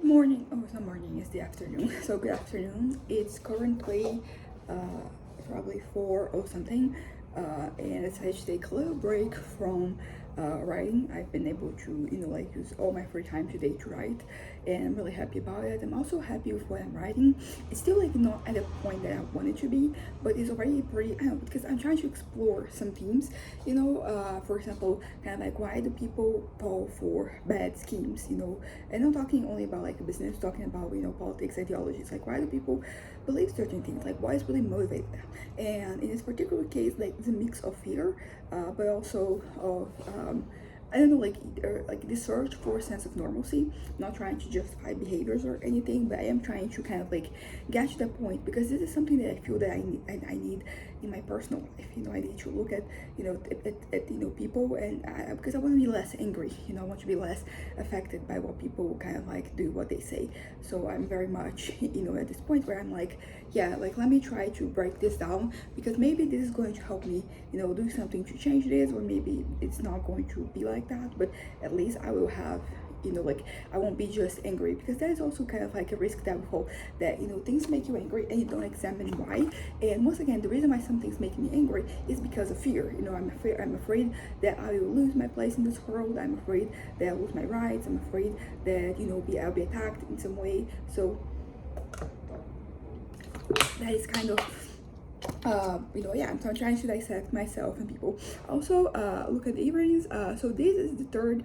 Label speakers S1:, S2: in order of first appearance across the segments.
S1: Morning. Oh, it's not morning, it's the afternoon. So good afternoon. It's currently probably 4 or something, and I decided to take a little break from writing. I've been able to, like use all my free time today to write, and I'm really happy about it. I'm also happy with what I'm writing. It's still like not at a point that I want it to be, but it's already pretty, I don't know, because I'm trying to explore some themes, for example, kind of like why do people fall for bad schemes, and I'm talking only about like business, talking about, politics, ideologies, like why do people believe certain things, like what is really motivating them. And in this particular case, like it's a mix of fear, but also of I don't know, like like this search for a sense of normalcy. I'm not trying to justify behaviors or anything, but I am trying to kind of like get to that point, because this is something that I feel that I need in my personal life. I need to look at people, and because I want to be less angry. I want to be less affected by what people kind of like do, what they say. So I'm very much at this point where I'm like, yeah, like let me try to break this down, because maybe this is going to help me do something to change this, or maybe it's not going to be like that, but at least I will have like I won't be just angry, because that is also kind of like a risk that we hold, that things make you angry and you don't examine why. And once again, the reason why some things make me angry is because of fear. I'm afraid that I will lose my place in this world. I'm afraid that I'll lose my rights. I'm afraid that I'll be attacked in some way. So that is kind of yeah, I'm trying to dissect myself and people. Also, look at the earrings. So this is the third,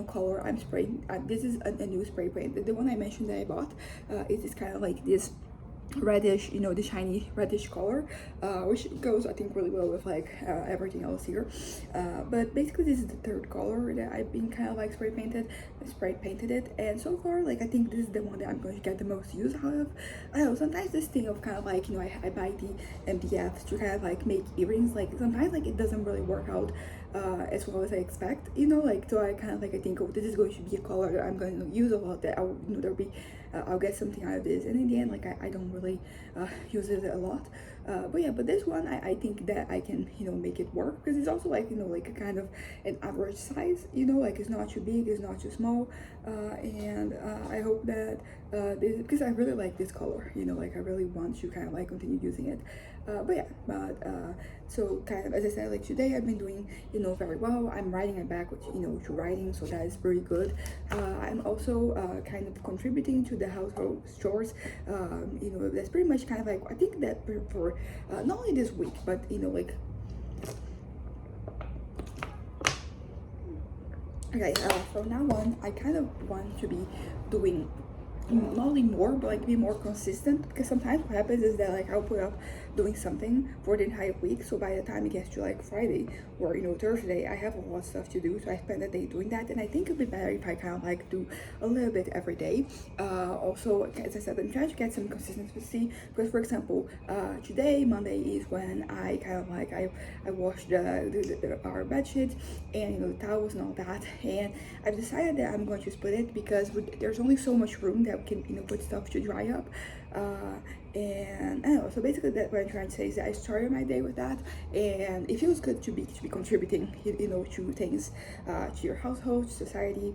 S1: color I'm spraying. This is a new spray paint. The one I mentioned that I bought, it is kind of like this reddish, the shiny reddish color, which goes, I think, really well with like everything else here. But basically, this is the third color that I've been kind of like spray painted it, and so far, like I think this is the one that I'm going to get the most use out of. I don't know, sometimes this thing of kind of like I buy the MDFs to kind of like make earrings, like sometimes like it doesn't really work out as well as I expect, like, so I kind of like I think, oh, this is going to be a color that I'm going to use a lot, that I'll there'll be I'll get something out of this, and in the end, like I don't really use it a lot, but yeah, but this one I think that I can make it work, because it's also like like a kind of an average size, like it's not too big, it's not too small, and I hope that this, because I really like this color, like I really want to kind of like continue using it, but yeah, so kind of as I said, like today I've been doing very well. I'm writing it back with to writing, so that is pretty good. I'm also kind of contributing to the household chores. That's pretty much kind of like I think that for not only this week, but like okay, from now on I kind of want to be doing not only more, but like be more consistent, because sometimes what happens is that like I'll put up doing something for the entire week, so by the time it gets to like Friday or Thursday, I have a lot of stuff to do, so I spend the day doing that, and I think it'd be better if I kind of like do a little bit every day. Also, as I said, I'm trying to get some consistency, because for example, today Monday is when I kind of like I washed our bed sheets and the towels and all that, and I've decided that I'm going to split it, because there's only so much room that we can put stuff to dry up, and I don't know. So basically, that what I'm trying to say is that I started my day with that, and it feels good to be contributing, to things, to your household, to society,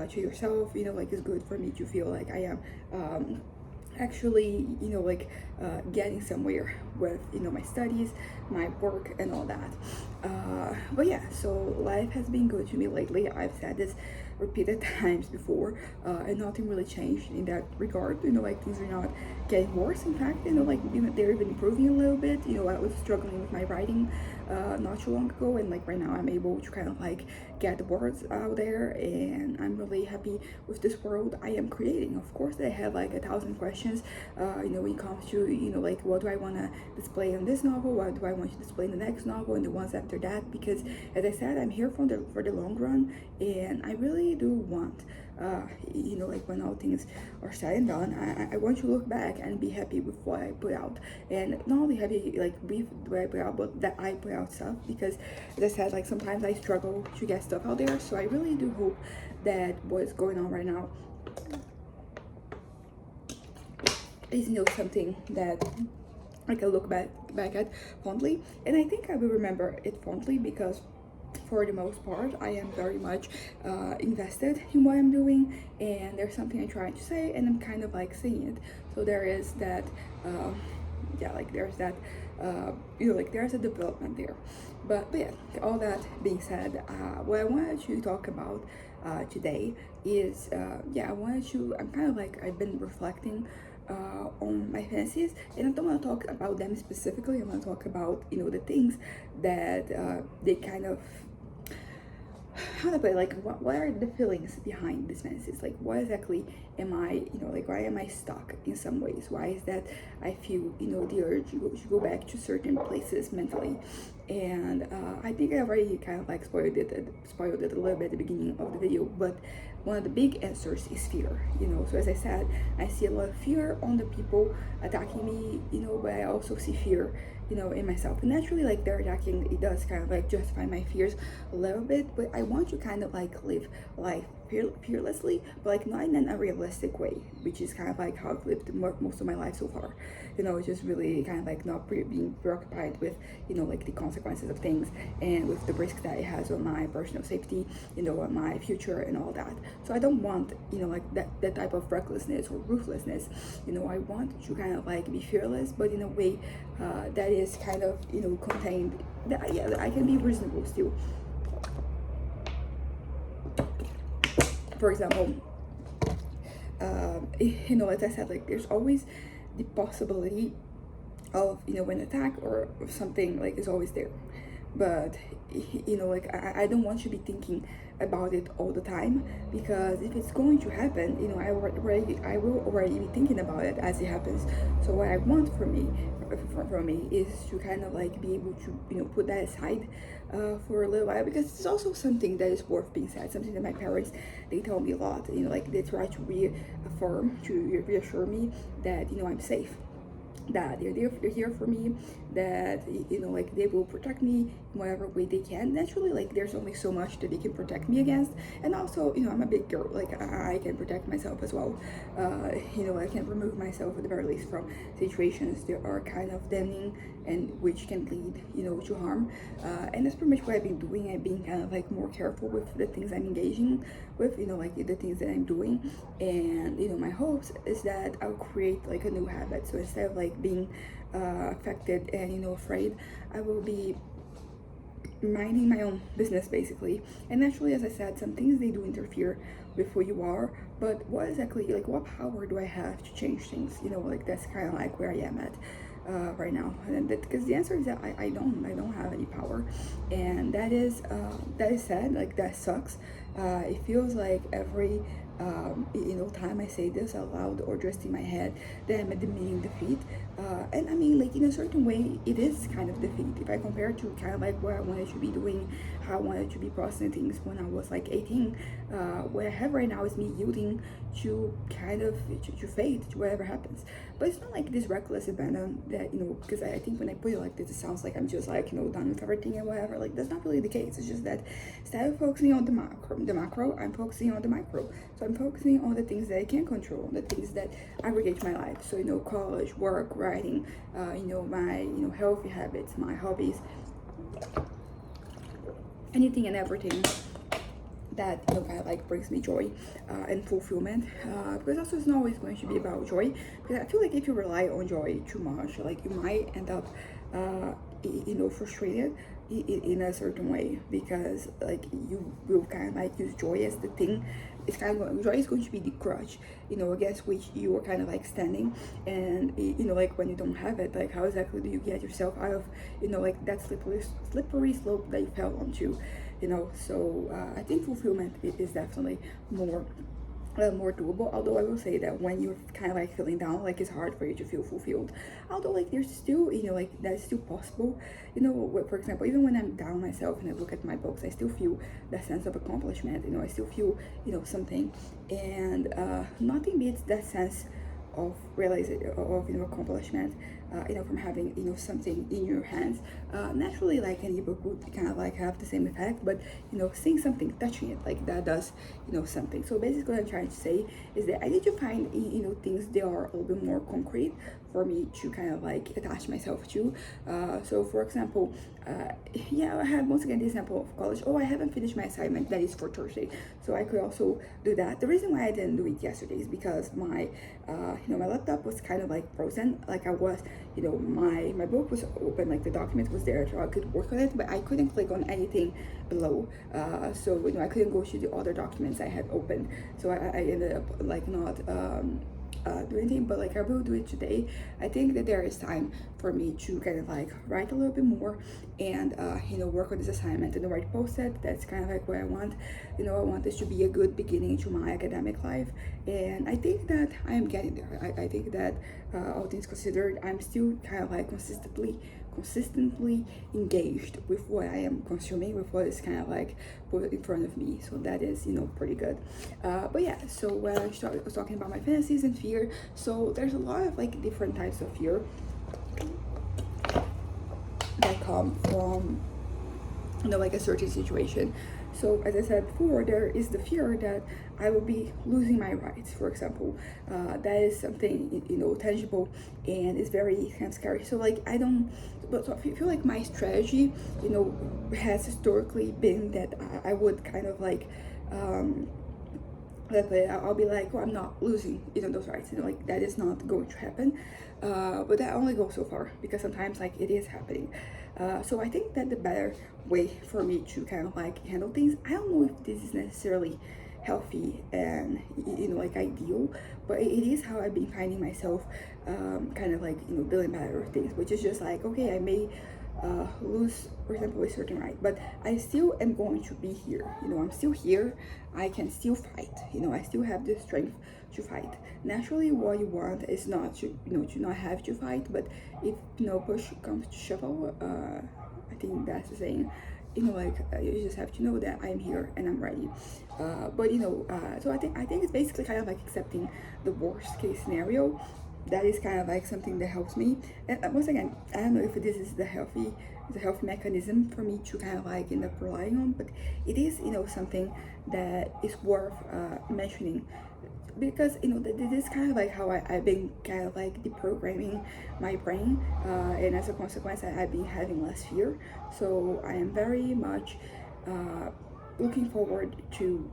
S1: to yourself. Like it's good for me to feel like I am actually like getting somewhere with my studies, my work, and all that. But yeah, so life has been good to me lately. I've said this repeated times before, and nothing really changed in that regard. Like things are not getting worse. In fact, like they're even improving a little bit. I was struggling with my writing not too long ago, and like right now I'm able to kind of like get the words out there, and I'm really happy with this world I am creating. Of course, I have like 1,000 questions when it comes to like what do I want to display in this novel, what do I want to display in the next novel, and the ones after that, because as I said, I'm here for the long run, and I really do want like when all things are said and done, I want to look back and be happy with what I put out, and not only happy like with what I put out, but that I put out stuff, because as I said, like sometimes I struggle to get stuff out there, so I really do hope that what's going on right now is something that I can look back at fondly, and I think I will remember it fondly, because for the most part, I am very much invested in what I'm doing, and there's something I'm trying to say, and I'm kind of like saying it. So there is that, yeah, like there's that, like there's a development there. But yeah, all that being said, what I wanted to talk about today is, yeah, I'm kind of like, I've been reflecting on my fantasies, and I don't want to talk about them specifically. I want to talk about, the things that they kind of, how to put it, like what are the feelings behind these fantasies? Like, what exactly am I, like why am I stuck in some ways? Why is that I feel, the urge to go back to certain places mentally? And I think I already kind of like spoiled it a little bit at the beginning of the video, but one of the big answers is fear. So as I said, I see a lot of fear on the people attacking me, but I also see fear, in myself. And naturally, like, they're attacking, it does kind of like justify my fears a little bit, but I want to kind of like live life fearlessly, but like not in an unrealistic way, which is kind of like how I've lived most of my life so far. Just really kind of like not being preoccupied with, like the consequences of things, and with the risk that it has on my personal safety, on my future and all that. So I don't want, like that type of recklessness or ruthlessness. I want to kind of like be fearless, but in a way that is kind of, contained, that, yeah, that I can be reasonable still. For example, as I said, like there's always the possibility of, an attack or something, like, is always there. But like I don't want to be thinking about it all the time, because if it's going to happen, I will already be thinking about it as it happens. So what I want from me is to kind of like be able to put that aside for a little while, because it's also something that is worth being said, something that my parents, they tell me a lot, like they try to reassure me that I'm safe, that they're here for me, that like they will protect me in whatever way they can. Naturally, like there's only so much that they can protect me against, and also I'm a big girl, like I can protect myself as well. I can remove myself at the very least from situations that are kind of damning and which can lead to harm, and that's pretty much what I've been doing. I've been kind of like more careful with the things I'm engaging with, like the things that I'm doing, and my hopes is that I'll create like a new habit. So instead of like being affected and afraid, I will be minding my own business basically. And naturally, as I said, some things, they do interfere with who you are, but what exactly, like what power do I have to change things? Like that's kind of like where I am at right now, and because the answer is that I don't have any power, and that is sad. Like that sucks. It feels like every time I say this out loud or just in my head, that I'm admitting defeat. And I mean, like in a certain way, it is kind of defeat if I compare to kind of like what I wanted to be doing, how I wanted to be processing things when I was like 18. What I have right now is me yielding to kind of to fate, to whatever happens. But it's not like this reckless abandon that because I think when I put it like this, it sounds like I'm just like done with everything and whatever. Like that's not really the case. It's just that instead of focusing on the macro, I'm focusing on the micro. So I'm focusing on the things that I can control, the things that aggregate my life. So college, work, writing, my healthy habits, my hobbies, anything and everything that kind of like brings me joy and fulfillment, because also it's not always going to be about joy, because I feel like if you rely on joy too much, like you might end up frustrated in a certain way, because like you will kind of like use joy as the thing. It's kind of joy is going to be the crutch against which you are kind of like standing, and like when you don't have it, like how exactly do you get yourself out of like that slippery slope that you fell onto. So I think fulfillment is definitely more doable, although I will say that when you're kind of like feeling down, like it's hard for you to feel fulfilled, although like there's still like that's still possible. For example, even when I'm down myself and I look at my books, I still feel that sense of accomplishment. I still feel something, and nothing beats that sense of realizing of accomplishment, from having something in your hands. Naturally, like an ebook would kind of like have the same effect, but seeing something, touching it, like that does something. So basically what I'm trying to say is that I need to find things that are a little bit more concrete for me to kind of like attach myself to. So for example, yeah, I have once again the example of college. Oh, I haven't finished my assignment that is for Thursday, so I could also do that. The reason why I didn't do it yesterday is because my my laptop was kind of like frozen. Like I was, my book was open, like the document was there, so I could work on it, but I couldn't click on anything below. So I couldn't go to the other documents I had open. So I ended up like not do anything, but like I will do it today. I think that there is time for me to kind of like write a little bit more and work on this assignment and write post-it. That's kind of like what I want. I want this to be a good beginning to my academic life, and I think that I am getting there. I think that all things considered, I'm still kind of like consistently engaged with what I am consuming, with what is kind of like put in front of me. So that is, pretty good. But yeah, so when I was talking about my fantasies and fear, so there's a lot of like different types of fear that come from, like a certain situation. So as I said before, there is the fear that I will be losing my rights, for example. That is something, tangible, and it's very kind of scary. So like I feel like my strategy, has historically been that I would kind of like, I'll be like, I'm not losing, those rights, like that is not going to happen. But that only goes so far, because sometimes like it is happening. So I think that the better way for me to kind of like handle things, I don't know if this is necessarily healthy and like ideal, but it is how I've been finding myself kind of like dealing better with things, which is just like, okay, I may lose, for example, a certain right, but I still am going to be here. I'm still here. I can still fight. I still have the strength to fight. Naturally, what you want is not to to not have to fight, but if push comes to shove, I think that's the saying. You just have to know that I'm here and I'm ready. But so I think it's basically kind of like accepting the worst case scenario. That is kind of like something that helps me. And once again, I don't know if this is the healthy mechanism for me to kind of like end up relying on, but it is something that is worth mentioning, because this is kind of like how I've been kind of like deprogramming my brain, and as a consequence I've been having less fear. So I am very much looking forward to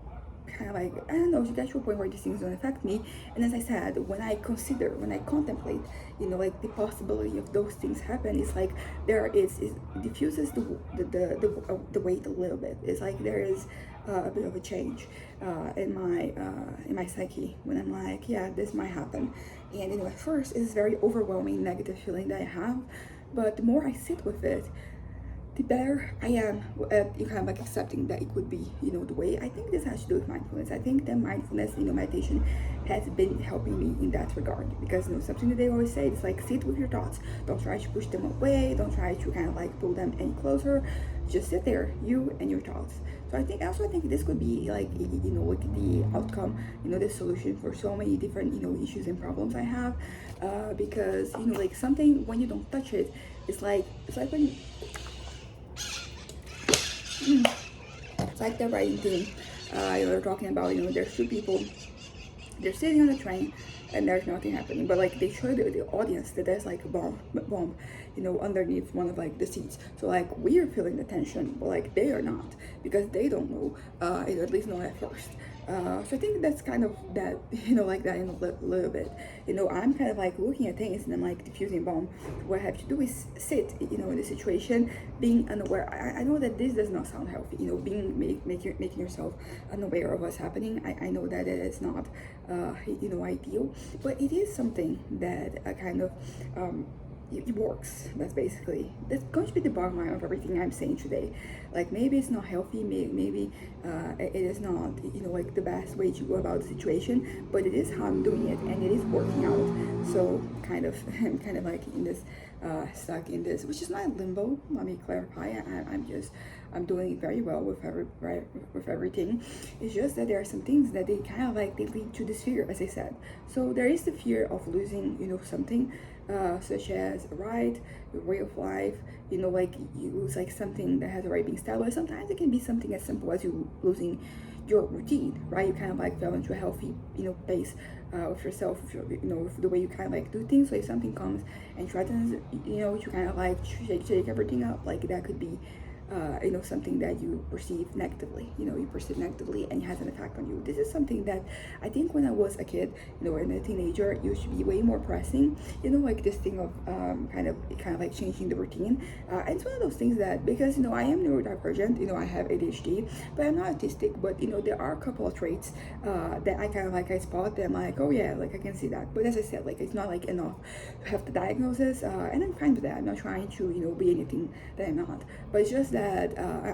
S1: kind of like, I don't know, to get to a point where these things don't affect me. And as I said, when I contemplate, like the possibility of those things happen, it's like it diffuses the weight a little bit. It's like there is a bit of a change in my psyche when I'm like, yeah, this might happen. And at first it's very overwhelming negative feeling that I have, but the more I sit with it, the better I am at kind of like accepting that it could be, the way. I think this has to do with mindfulness. I think that mindfulness, meditation has been helping me in that regard, because something that they always say is like, sit with your thoughts. Don't try to push them away. Don't try to kind of like pull them any closer. Just sit there, you and your thoughts. So I think this could be like, like the outcome, the solution for so many different, issues and problems I have, because like something, when you don't touch it, it's like when it's like the writing thing you're talking about. There's two people, they're sitting on the train and there's nothing happening, but like they show the audience that there's like a bomb underneath one of like the seats. So like we're feeling the tension, but like they are not, because they don't know, at least not at first. So I think that's kind of that, like that in a little bit. I'm kind of like looking at things and I'm like diffusing bomb. What I have to do is sit, in the situation, being unaware. I know that this does not sound healthy, making yourself unaware of what's happening. I know that it is not, ideal, but it is something that kind of, it works. That's going to be the bottom line of everything I'm saying today. Like maybe it's not healthy, maybe it is not like the best way to go about the situation, but it is how I'm doing it and it is working out. So I'm kind of like in this stuck in this, which is not limbo. Let me clarify. I'm doing very well with everything. It's just that there are some things that they kind of like, they lead to this fear, as I said. So there is the fear of losing something, such as a right, your way of life, like you lose like something that has already been established. Sometimes it can be something as simple as you losing your routine, right? You kind of like fell into a healthy, pace with yourself, with the way you kind of like do things. So if something comes and threatens, you kind of like shake everything up. Like that could be something that you perceive negatively, you perceive negatively, and it has an effect on you. This is something that I think when I was a kid, and a teenager, it used to be way more pressing, like this thing of kind of like changing the routine. And it's one of those things that, because, I am neurodivergent, I have ADHD, but I'm not autistic, but, there are a couple of traits that I kind of like, I spot that I'm like, oh yeah, like I can see that. But as I said, like, it's not like enough to have the diagnosis, and I'm fine with that. I'm not trying to, be anything that I'm not. But it's just that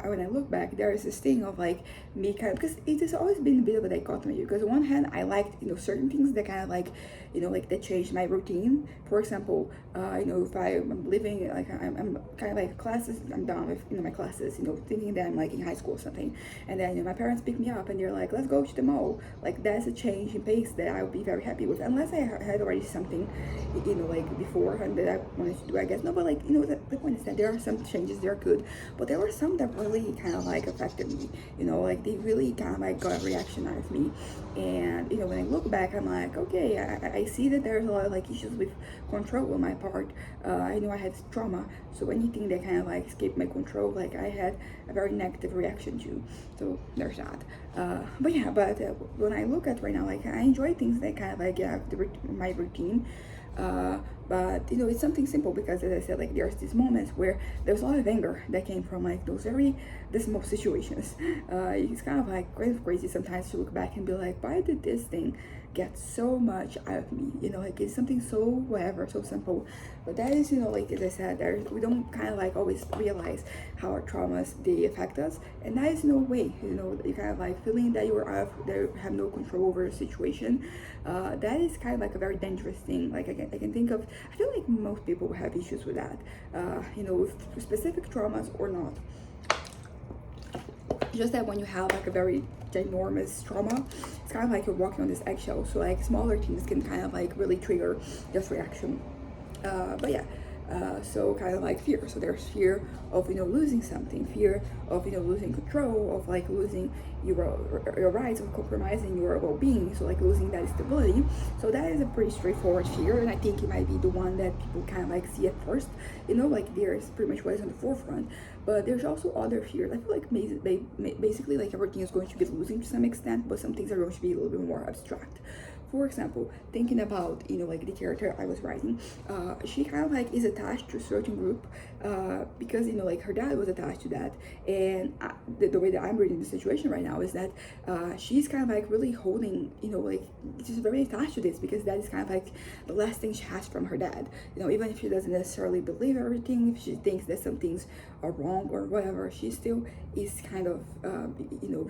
S1: when I look back, there is this thing of like me kind of, because it has always been a bit of a dichotomy, because on one hand I liked certain things that kind of like like that changed my routine. For example, if I'm living, like I'm kind of like classes, I'm done with my classes, thinking that I'm like in high school or something, and then my parents pick me up and they're like, let's go to the mall. Like that's a change in pace that I would be very happy with, unless I had already something like beforehand that I wanted to do, I guess. No, but like the point is that there are some changes, they're good, but there were some that really kind of like affected me, like they really kind of like got a reaction out of me. And when I look back, I'm like, okay, I see that there's a lot of like issues with control on my part. I know I had trauma, so anything that kind of like escaped my control, like I had a very negative reaction to. So there's that. But when I look at right now, like I enjoy things that kind of like my routine. But it's something simple, because as I said, like there's these moments where there's a lot of anger that came from like those very dismal situations. It's kind of like crazy sometimes to look back and be like, why did this thing get so much out of me? Like it's something so whatever, so simple, but that is like as I said, we don't kind of like always realize how our traumas, they affect us, and that is no way, you kind of like feeling that that you have no control over a situation. That is kind of like a very dangerous thing. Like I can think of, I feel like most people have issues with that, with specific traumas or not. Just that when you have like a very ginormous trauma, it's kind of like you're walking on this eggshell. So like smaller things can kind of like really trigger this reaction. So kind of like fear. So there's fear of losing something, fear of losing control, of like losing your rights, of compromising your well-being. So like losing that stability. So that is a pretty straightforward fear, and I think it might be the one that people kind of like see at first. Like there's pretty much what is on the forefront. But there's also other fears. I feel like basically like everything is going to be losing to some extent, but some things are going to be a little bit more abstract. For example, thinking about like the character I was writing, she kind of like is attached to a certain group because like her dad was attached to that, and the way that I'm reading the situation right now is that she's kind of like really holding, like she's very attached to this, because that is kind of like the last thing she has from her dad. Even if she doesn't necessarily believe everything, if she thinks that some things are wrong or whatever, she still is kind of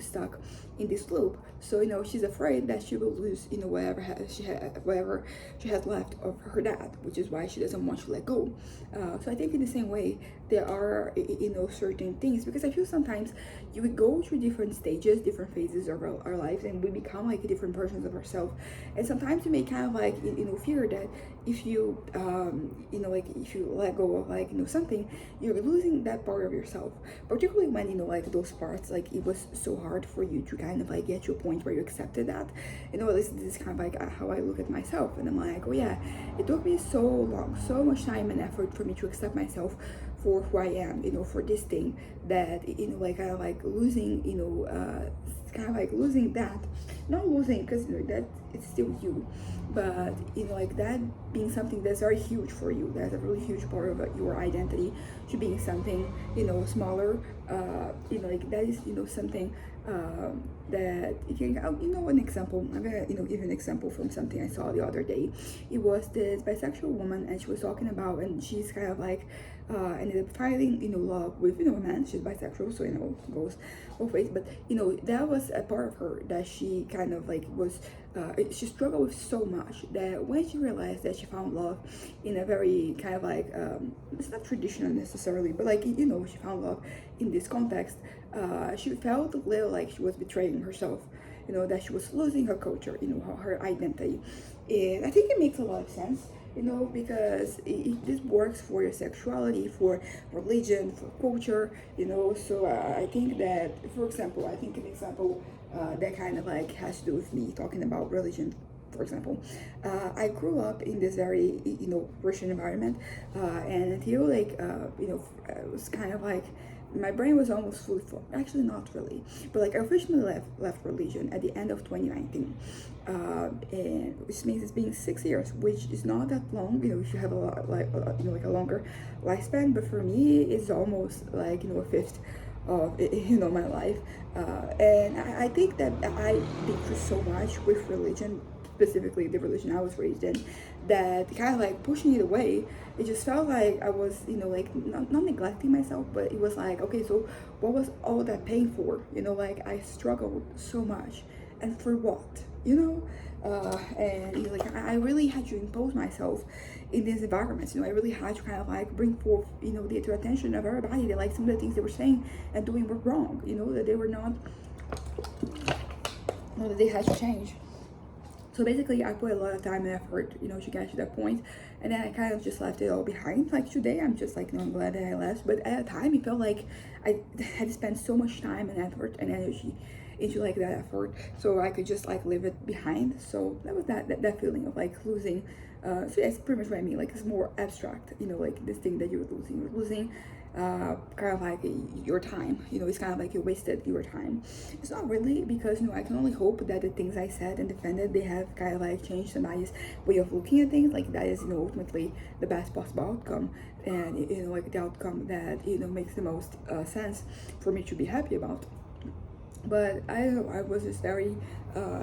S1: stuck in this loop. So she's afraid that she will lose whatever she has left of her dad, which is why she doesn't want to let go. So I think in the same way there are certain things, because I feel sometimes you would go through different stages, different phases of our lives, and we become like different versions of ourselves. And sometimes you may kind of like fear that if you like if you let go of like something, you're losing that part of yourself, particularly when like those parts, like it was so hard for you to kind of like get to a point where you accepted that. This is kind of like how I look at myself, and I'm like, oh yeah, it took me so long, so much time and effort for me to accept myself for who I am, for this thing that like kind of like losing, kind of like losing that, not losing because that it's still you, but like that being something that's very huge for you, that's a really huge part of your identity, to being something smaller, like that is something that you can, an example. I'm gonna give an example from something I saw the other day. It was this bisexual woman, and she was talking about, and she's kind of like ended up finding love with a man. She's bisexual, so goes both ways, but that was a part of her that she kind of like was she struggled with so much, that when she realized that she found love in a very kind of like it's not traditional necessarily, but like she found love in this context, she felt a little like she was betraying herself, that she was losing her culture, her identity. And I think it makes a lot of sense, because this works for your sexuality, for religion, for culture, so I think that, for example, I think an example that kind of like has to do with me talking about religion. For example, I grew up in this very, Christian environment, and until like, it was kind of like my brain was almost fully formed. Actually, not really, but like I officially left religion at the end of 2019, and which means it's been 6 years, which is not that long. If you have a lot like like a longer lifespan, but for me, it's almost like a fifth of my life, and I think that I've been through so much with religion, specifically the religion I was raised in, that kind of like pushing it away, it just felt like I was, like not neglecting myself, but it was like, okay, so what was all that pain for? Like I struggled so much, and for what? And like I really had to impose myself in these environments. I really had to kind of like bring forth, the attention of everybody that like some of the things they were saying and doing were wrong. That they were not, that they had to change. So basically, I put a lot of time and effort, to get to that point, and then I kind of just left it all behind. Like today, I'm just like, I'm glad that I left. But at the time, it felt like I had spent so much time and effort and energy into like that effort, so I could just like leave it behind. So that was that feeling of like losing. So that's pretty much what I mean. Like it's more abstract, like this thing that you're losing. You're losing kind of like your time. It's kind of like you wasted your time. It's not really, because I can only hope that the things I said and defended, they have kind of like changed somebody's way of looking at things. Like that is ultimately the best possible outcome, and like the outcome that makes the most sense for me to be happy about. But I don't know, I was just very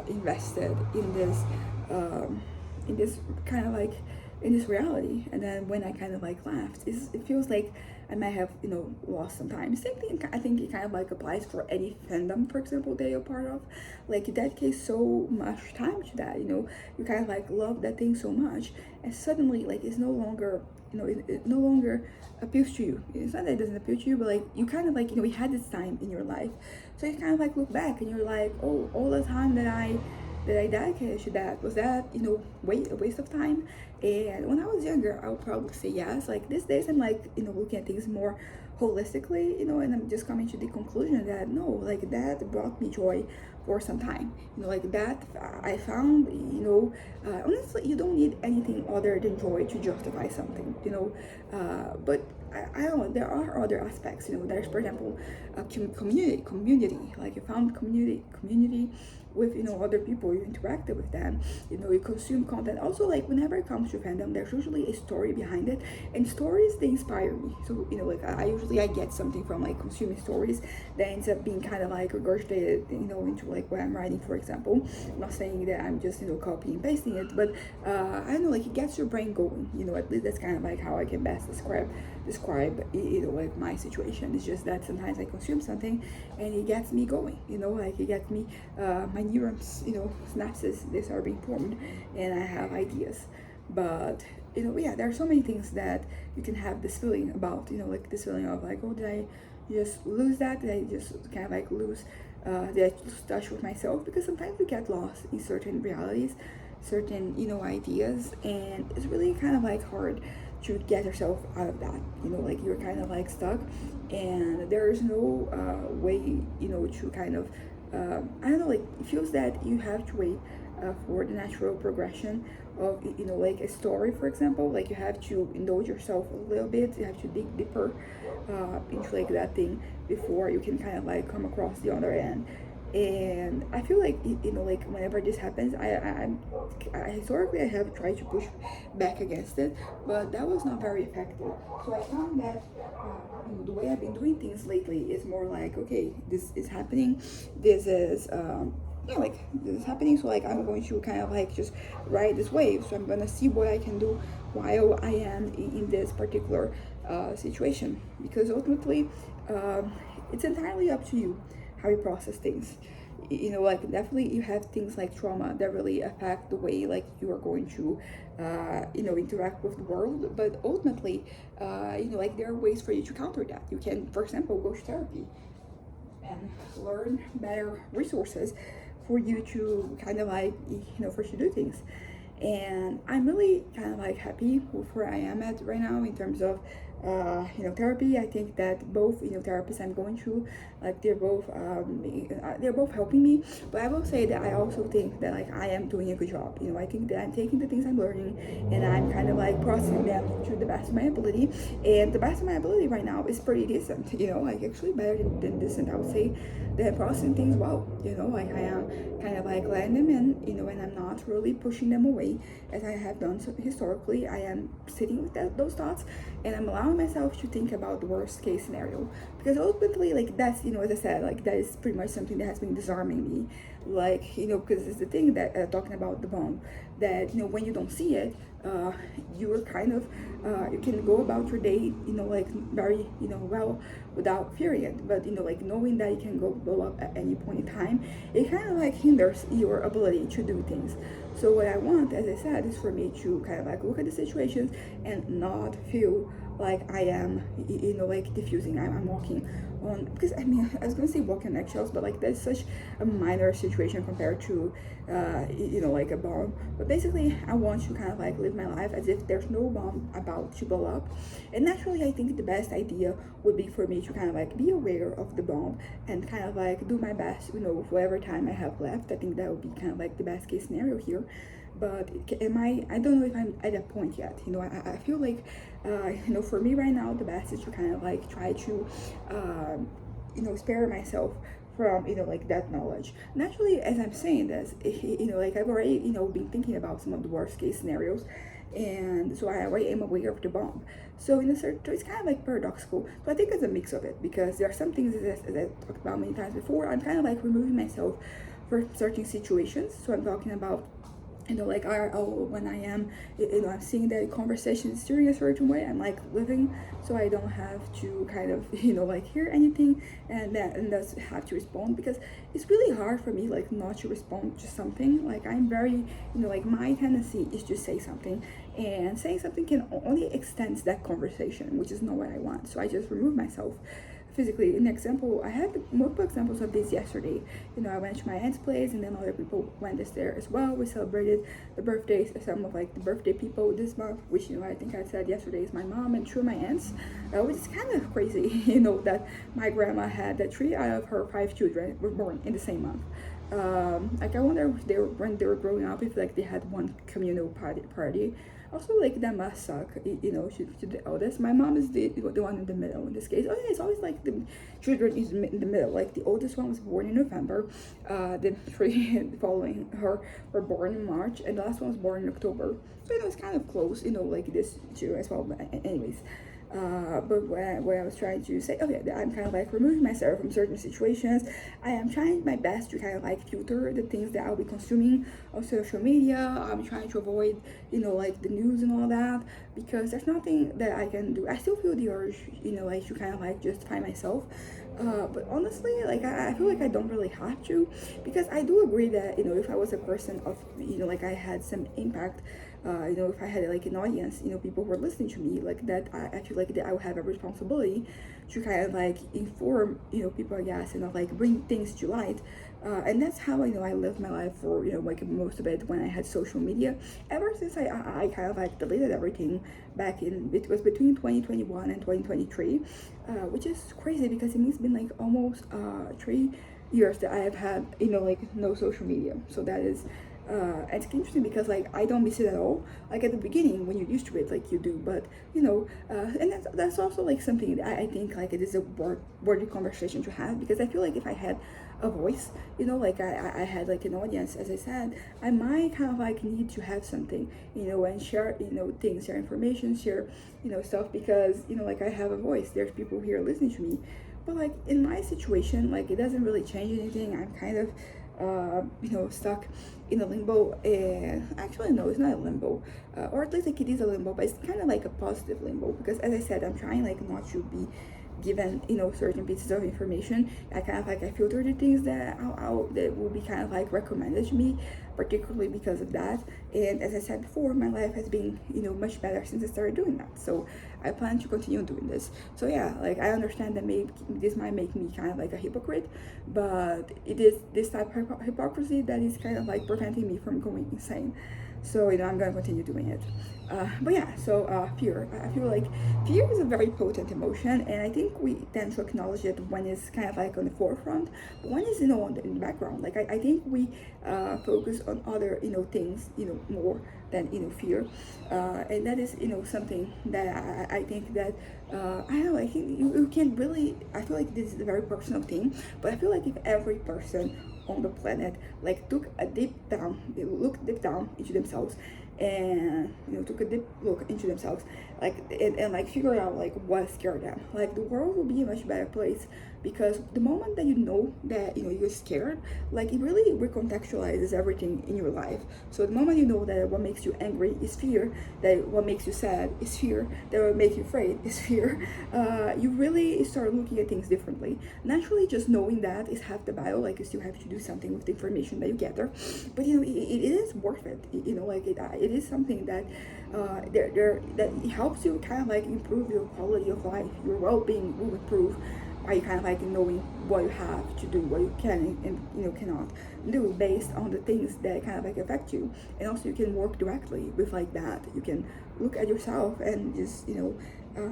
S1: invested in this kind of like in this reality. And then when I kind of like left, it feels like I might have lost some time. Same thing, I think it kind of like applies for any fandom, for example, that you're part of. Like you dedicate so much time to that, you kind of like love that thing so much, and suddenly like it's no longer, it no longer appeals to you. It's not that it doesn't appeal to you, but like you kind of like you had this time in your life, so you kind of like look back and you're like, oh, all the time that I dedicated to that, was that a waste of time? And when I was younger, I would probably say yes. Like these days, I'm like looking at things more holistically, and I'm just coming to the conclusion that no, like that brought me joy for some time. Like that I found, honestly, you don't need anything other than joy to justify something, but I don't know, there are other aspects. There's, for example, community. Like you found community with other people, you interacted with them, you consume content. Also, like whenever it comes to fandom, there's usually a story behind it, and stories, they inspire me. So like I usually get something from like consuming stories that ends up being kind of like regurgitated into like what I'm writing, for example. I'm not saying that I'm just copying and pasting it, but I don't know, like it gets your brain going. At least that's kind of like how I can best describe like my situation. It's just that sometimes I consume something and it gets me going, like it gets me my neurons, synapses, they start being formed, and I have ideas. But yeah, there are so many things that you can have this feeling about, like this feeling of like, oh, did I just lose that? Did I just kind of like lose did I lose touch with myself? Because sometimes we get lost in certain realities, certain ideas, and it's really kind of like hard to get yourself out of that. Like you're kind of like stuck, and there is no way to kind of I don't know, like it feels that you have to wait for the natural progression of like a story, for example. Like you have to indulge yourself a little bit, you have to dig deeper into like that thing before you can kind of like come across the other end. And I feel like like whenever this happens, I historically I have tried to push back against it, but that was not very effective. So I found that the way I've been doing things lately is more like, okay, this is happening, this is like this is happening, so like I'm going to kind of like just ride this wave. So I'm gonna see what I can do while I am in this particular situation, because ultimately it's entirely up to you how you process things. Like definitely you have things like trauma that really affect the way like you are going to interact with the world, but ultimately like there are ways for you to counter that. You can, for example, go to therapy and learn better resources for you to kind of like for you to do things. And I'm really kind of like happy with where I am at right now in terms of therapy. I think that both therapists I'm going through, like they're both helping me. But I will say that I also think that like I am doing a good job. I think that I'm taking the things I'm learning and I'm kind of like processing them to the best of my ability. And the best of my ability right now is pretty decent. Like actually better than decent. I would say that processing things well. Like I am kind of like letting them in. And I'm not really pushing them away as I have done so historically. I am sitting with those thoughts and I'm allowing myself to think about the worst case scenario, because ultimately like that's as I said, like that is pretty much something that has been disarming me, like because it's the thing that talking about the bomb, that when you don't see it, you're kind of you can go about your day like very well without fearing it, but like knowing that it can go blow up at any point in time, it kind of like hinders your ability to do things. So what I want, as I said, is for me to kind of like look at the situations and not feel like I am like diffusing. I'm walking on, because I mean I was gonna say walking on eggshells, but like that's such a minor situation compared to like a bomb. But basically I want to kind of like live my life as if there's no bomb about to blow up. And naturally I think the best idea would be for me to kind of like be aware of the bomb and kind of like do my best with whatever time I have left. I think that would be kind of like the best case scenario here. But I don't know if I'm at that point yet. I feel like for me right now the best is to kind of like try to spare myself from like that knowledge. Naturally, as I'm saying this, like I've already been thinking about some of the worst case scenarios, and so I already am aware of the bomb. So in a certain, it's kind of like paradoxical. So I think it's a mix of it, because there are some things as I talked about many times before. I'm kind of like removing myself for certain situations. So I'm talking about like when I am I'm seeing that conversation is steering a certain way, I'm like living, so I don't have to kind of like hear anything and that's have to respond, because it's really hard for me like not to respond to something. Like I'm very like my tendency is to say something, and saying something can only extend that conversation, which is not what I want. So I just remove myself physically. An example, I had multiple examples of this yesterday. I went to my aunt's place, and then other people went there as well. We celebrated the birthdays of some of like the birthday people this month, which I think I said yesterday is my mom and two of my aunts, which is kind of crazy. That my grandma had that 3 out of her 5 children were born in the same month. Like I wonder if when they were growing up, if like they had one communal party. Also, like that must suck, to the eldest. My mom is the one in the middle in this case. Oh yeah, it's always like the children is in the middle. Like the oldest one was born in November, the 3 following her were born in March, and the last one was born in October. So it's kind of close, like this too as well. But anyways. But what I was trying to say, okay, I'm kind of like removing myself from certain situations. I am trying my best to kind of like filter the things that I'll be consuming on social media. I'm trying to avoid, like the news and all that, because there's nothing that I can do. I still feel the urge, like to kind of like justify myself. But honestly, like I feel like I don't really have to, because I do agree that if I was a person of like I had some impact, if I had like an audience, people were listening to me, like that, I feel like that I would have a responsibility to kind of like inform people, I guess, like bring things to light. And that's how I lived my life for like most of it when I had social media. Ever since I kind of like deleted everything back in, it was between 2021 and 2023, which is crazy because it's been like almost 3 years that I have had like no social media. So that is it's interesting because like I don't miss it at all. Like at the beginning when you're used to it, like you do, but and that's also like something that I think like it is a worthy conversation to have, because I feel like if I had a voice, like I had like an audience, as I said, I might kind of like need to have something, and share things, share information, share stuff, because like I have a voice, there's people here listening to me. But like in my situation, like it doesn't really change anything. I'm kind of stuck in a limbo. And actually no, it's not a limbo, or at least like it is a limbo, but it's kind of like a positive limbo, because as I said, I'm trying like not to be given certain pieces of information. I kind of like I filter the things that that will be kind of like recommended to me, particularly because of that. And as I said before, my life has been much better since I started doing that, so I plan to continue doing this. So yeah, like I understand that maybe this might make me kind of like a hypocrite, but it is this type of hypocrisy that is kind of like preventing me from going insane. So I'm gonna continue doing it. But yeah, so fear. I feel like fear is a very potent emotion, and I think we tend to acknowledge it when it's kind of like on the forefront, but when it's in the background. Like I think we focus on other things more than fear, and that is something that I think that I don't know. I think you can really. I feel like this is a very personal thing, but I feel like if every person on the planet like took a look deep down into themselves, and took a deep look into themselves, like and like figure out like what scared them, like the world will be a much better place. Because the moment that that you're scared, like it really recontextualizes everything in your life. So the moment that what makes you angry is fear, that what makes you sad is fear, that what makes you afraid is fear, you really start looking at things differently. Naturally, just knowing that is half the battle. Like you still have to do something with the information that you gather, but it is worth it. Like it is something that that it helps you kind of like improve your quality of life. Your well-being will improve by kind of like knowing what you have to do, what you can and cannot do based on the things that kind of like affect you. And also you can work directly with like that. You can look at yourself and just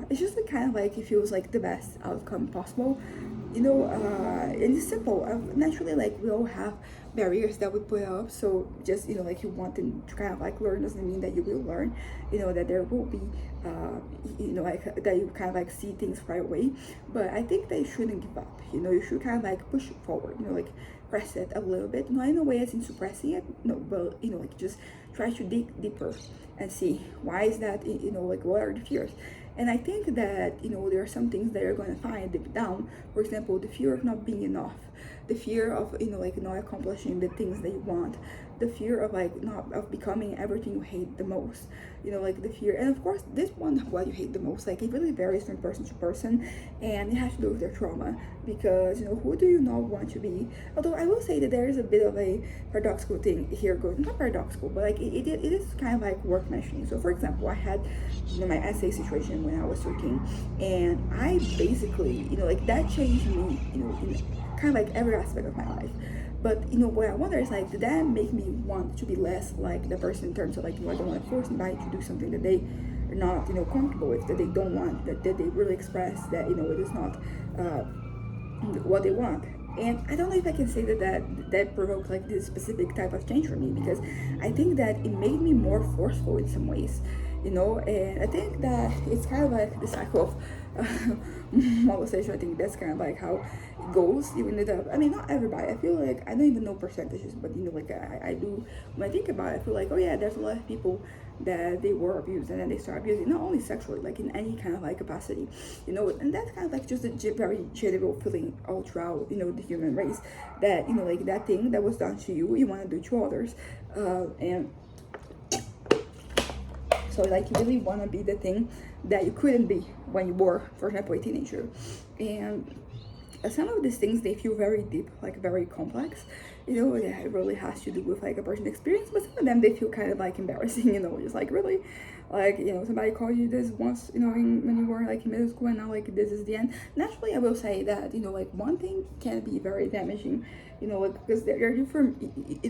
S1: it's just like kind of like it feels like the best outcome possible. And it's simple. Naturally, like we all have barriers that we put up. So just like you want them to kind of like learn doesn't mean that you will learn. That there will be like that you kind of like see things right away. But I think that you shouldn't give up. You should kind of like push it forward. Like press it a little bit, not in a way as in suppressing it, no, but like just try to dig deeper and see why is that, like what are the fears. And I think that there are some things that you're going to find deep down. For example, the fear of not being enough, the fear of like not accomplishing the things that you want, the fear of like not of becoming everything you hate the most, like the fear. And of course this one, what you hate the most, like it really varies from person to person, and it has to do with their trauma. Because who do you not want to be? Although I will say that there is a bit of a paradoxical thing here going, not paradoxical, but like it is kind of like worth mentioning. So for example, I had my essay situation when I was 13, and I basically like that changed me in kind of like every aspect of my life. But what I wonder is like, did that make me want to be less like the person in terms of like I don't want to force anybody to do something that they are not comfortable with, that they don't want, that they really express that it is not what they want. And I don't know if I can say that provoked like this specific type of change for me, because I think that it made me more forceful in some ways, and I think that it's kind of like the cycle of molestation. I think that's kind of like how it goes. Even I mean, not everybody. I feel like I don't even know percentages, but like I do. When I think about it, I feel like, oh yeah, there's a lot of people that they were abused and then they start abusing, not only sexually, like in any kind of like capacity, and that's kind of like just a very general feeling all throughout the human race, that like that thing that was done to you, you want to do to others, and so like you really want to be the thing that you couldn't be when you were, for example, a teenager. And some of these things, they feel very deep, like very complex, it really has to do with like a person's experience. But some of them, they feel kind of like embarrassing, just like really, like somebody called you this once, when you were like in middle school, and now like this is the end. Naturally, I will say that like one thing can be very damaging, like because there are different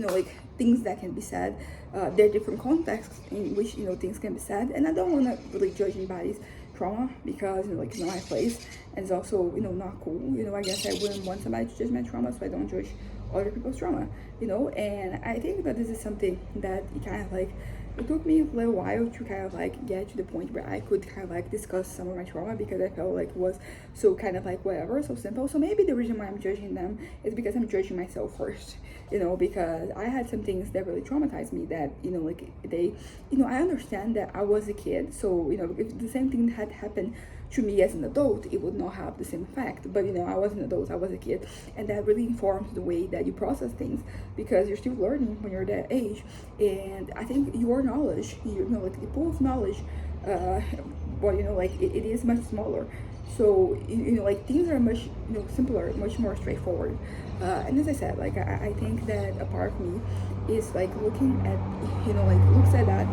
S1: like things that can be said. There are different contexts in which things can be said, and I don't want to really judge anybody's trauma, because like it's not my place, and it's also not cool. I guess I wouldn't want somebody to judge my trauma, so I don't judge other people's trauma. And I think that this is something that it kind of like, it took me a little while to kind of like get to the point where I could kind of like discuss some of my trauma, because I felt like it was so kind of like whatever, so simple. So maybe the reason why I'm judging them is because I'm judging myself first, because I had some things that really traumatized me, that like they I understand that I was a kid, so if the same thing had happened to me as an adult, it would not have the same effect. But I was an adult, I was a kid, and that really informs the way that you process things, because you're still learning when you're that age. And I think your knowledge, like the pool of knowledge, well, like it is much smaller. So like things are much simpler, much more straightforward. And as I said, like I think that a part of me is like looking at like looks at that,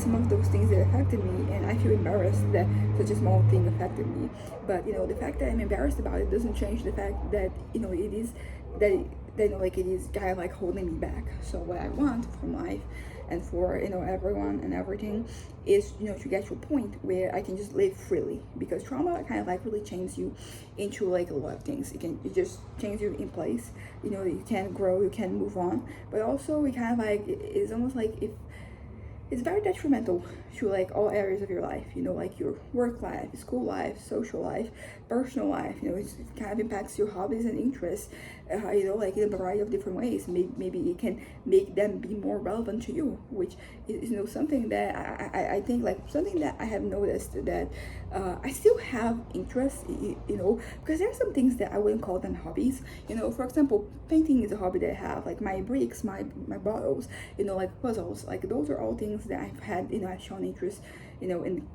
S1: some of those things that affected me, and I feel embarrassed that such a small thing affected me. But the fact that I'm embarrassed about it doesn't change the fact that it is that that, you know, like it is kind of like holding me back. So what I want from life and for, you know, everyone and everything is, you know, to get to a point where I can just live freely, because trauma kind of like really changes you into like a lot of things. It just changes you in place, you know, you can grow, you can move on, but also it kind of like it's almost like if it's very detrimental to like all areas of your life, you know, like your work life, school life, social life, personal life, you know, it kind of impacts your hobbies and interests, you know, like in a variety of different ways. Maybe it can make them be more relevant to you, which is, you know, something that I think like something that I have noticed that I still have interest, you know, because there are some things that I wouldn't call them hobbies, you know. For example, painting is a hobby that I have, like my bricks, my bottles, you know, like puzzles, like those are all things that I've had, you know, I've shown interest, you know, in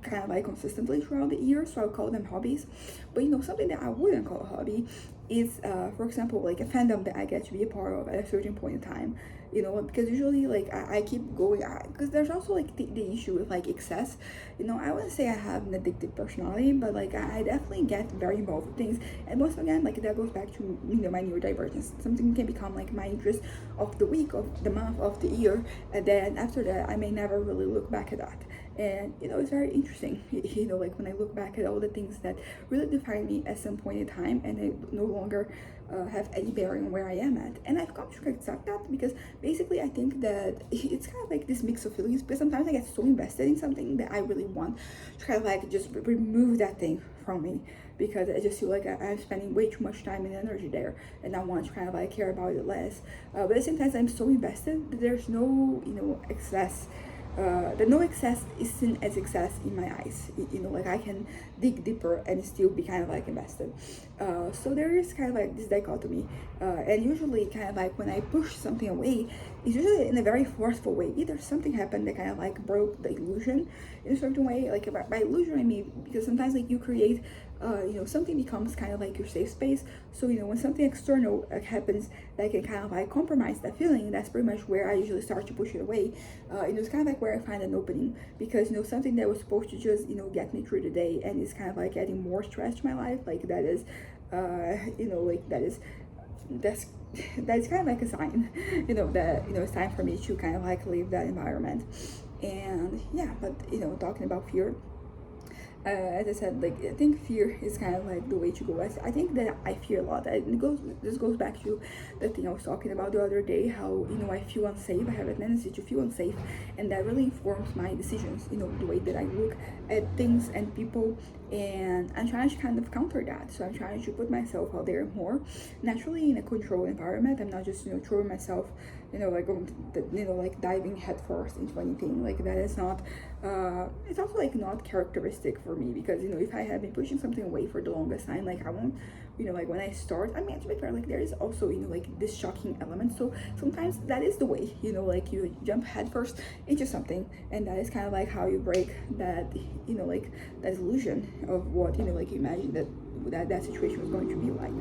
S1: kind of like consistently throughout the year, so I'll call them hobbies. But you know, something that I wouldn't call a hobby is for example, like a fandom that I get to be a part of at a certain point in time, you know, because usually like I keep going, because there's also like the issue with like excess, you know. I wouldn't say I have an addictive personality, but like I definitely get very involved with things, and once again, like that goes back to, you know, my neurodivergence. Something can become like my interest of the week, of the month, of the year, and then after that I may never really look back at that. And you know, it's very interesting, you know, like when I look back at all the things that really define me at some point in time, and they no longer have any bearing on where I am at. And I've come to accept that, because basically I think that it's kind of like this mix of feelings, because sometimes I get so invested in something that I really want to kind of like just remove that thing from me, because I just feel like I'm spending way too much time and energy there, and I want to kind of like care about it less. But at the same time, I'm so invested that there's no, you know, excess. That no excess is seen as excess in my eyes, you know, like I can dig deeper and still be kind of like invested. So there is kind of like this dichotomy, and usually kind of like when I push something away, it's usually in a very forceful way. Either something happened that kind of like broke the illusion in a certain way, like by illusion I mean, because sometimes like you create you know, something becomes kind of like your safe space. So you know, when something external happens that can kind of like compromise that feeling, that's pretty much where I usually start to push it away. You know, it's kind of like where I find an opening, because you know, something that was supposed to just, you know, get me through the day and is kind of like adding more stress to my life, like that is you know, like that's kind of like a sign, you know, that, you know, it's time for me to kind of like leave that environment. And yeah, but you know, talking about fear, as I said, like I think fear is kind of like the way to go. I think that I fear a lot. This goes back to the thing I was talking about the other day, how, you know, I feel unsafe. I have a tendency to feel unsafe, and that really informs my decisions, you know, the way that I look at things and people. And I'm trying to kind of counter that. So I'm trying to put myself out there more naturally in a controlled environment. I'm not just, you know, throwing myself, you know, like going to, you know, like diving headfirst into anything. Like that is not it's also like not characteristic for me, because you know, if I have been pushing something away for the longest time, like I won't, you know, like when I start, I mean, to be fair, like there is also, you know, like this shocking element. So sometimes that is the way, you know, like you jump headfirst into something, and that is kind of like how you break that, you know, like that illusion of what, you know, like you imagine that situation was going to be like.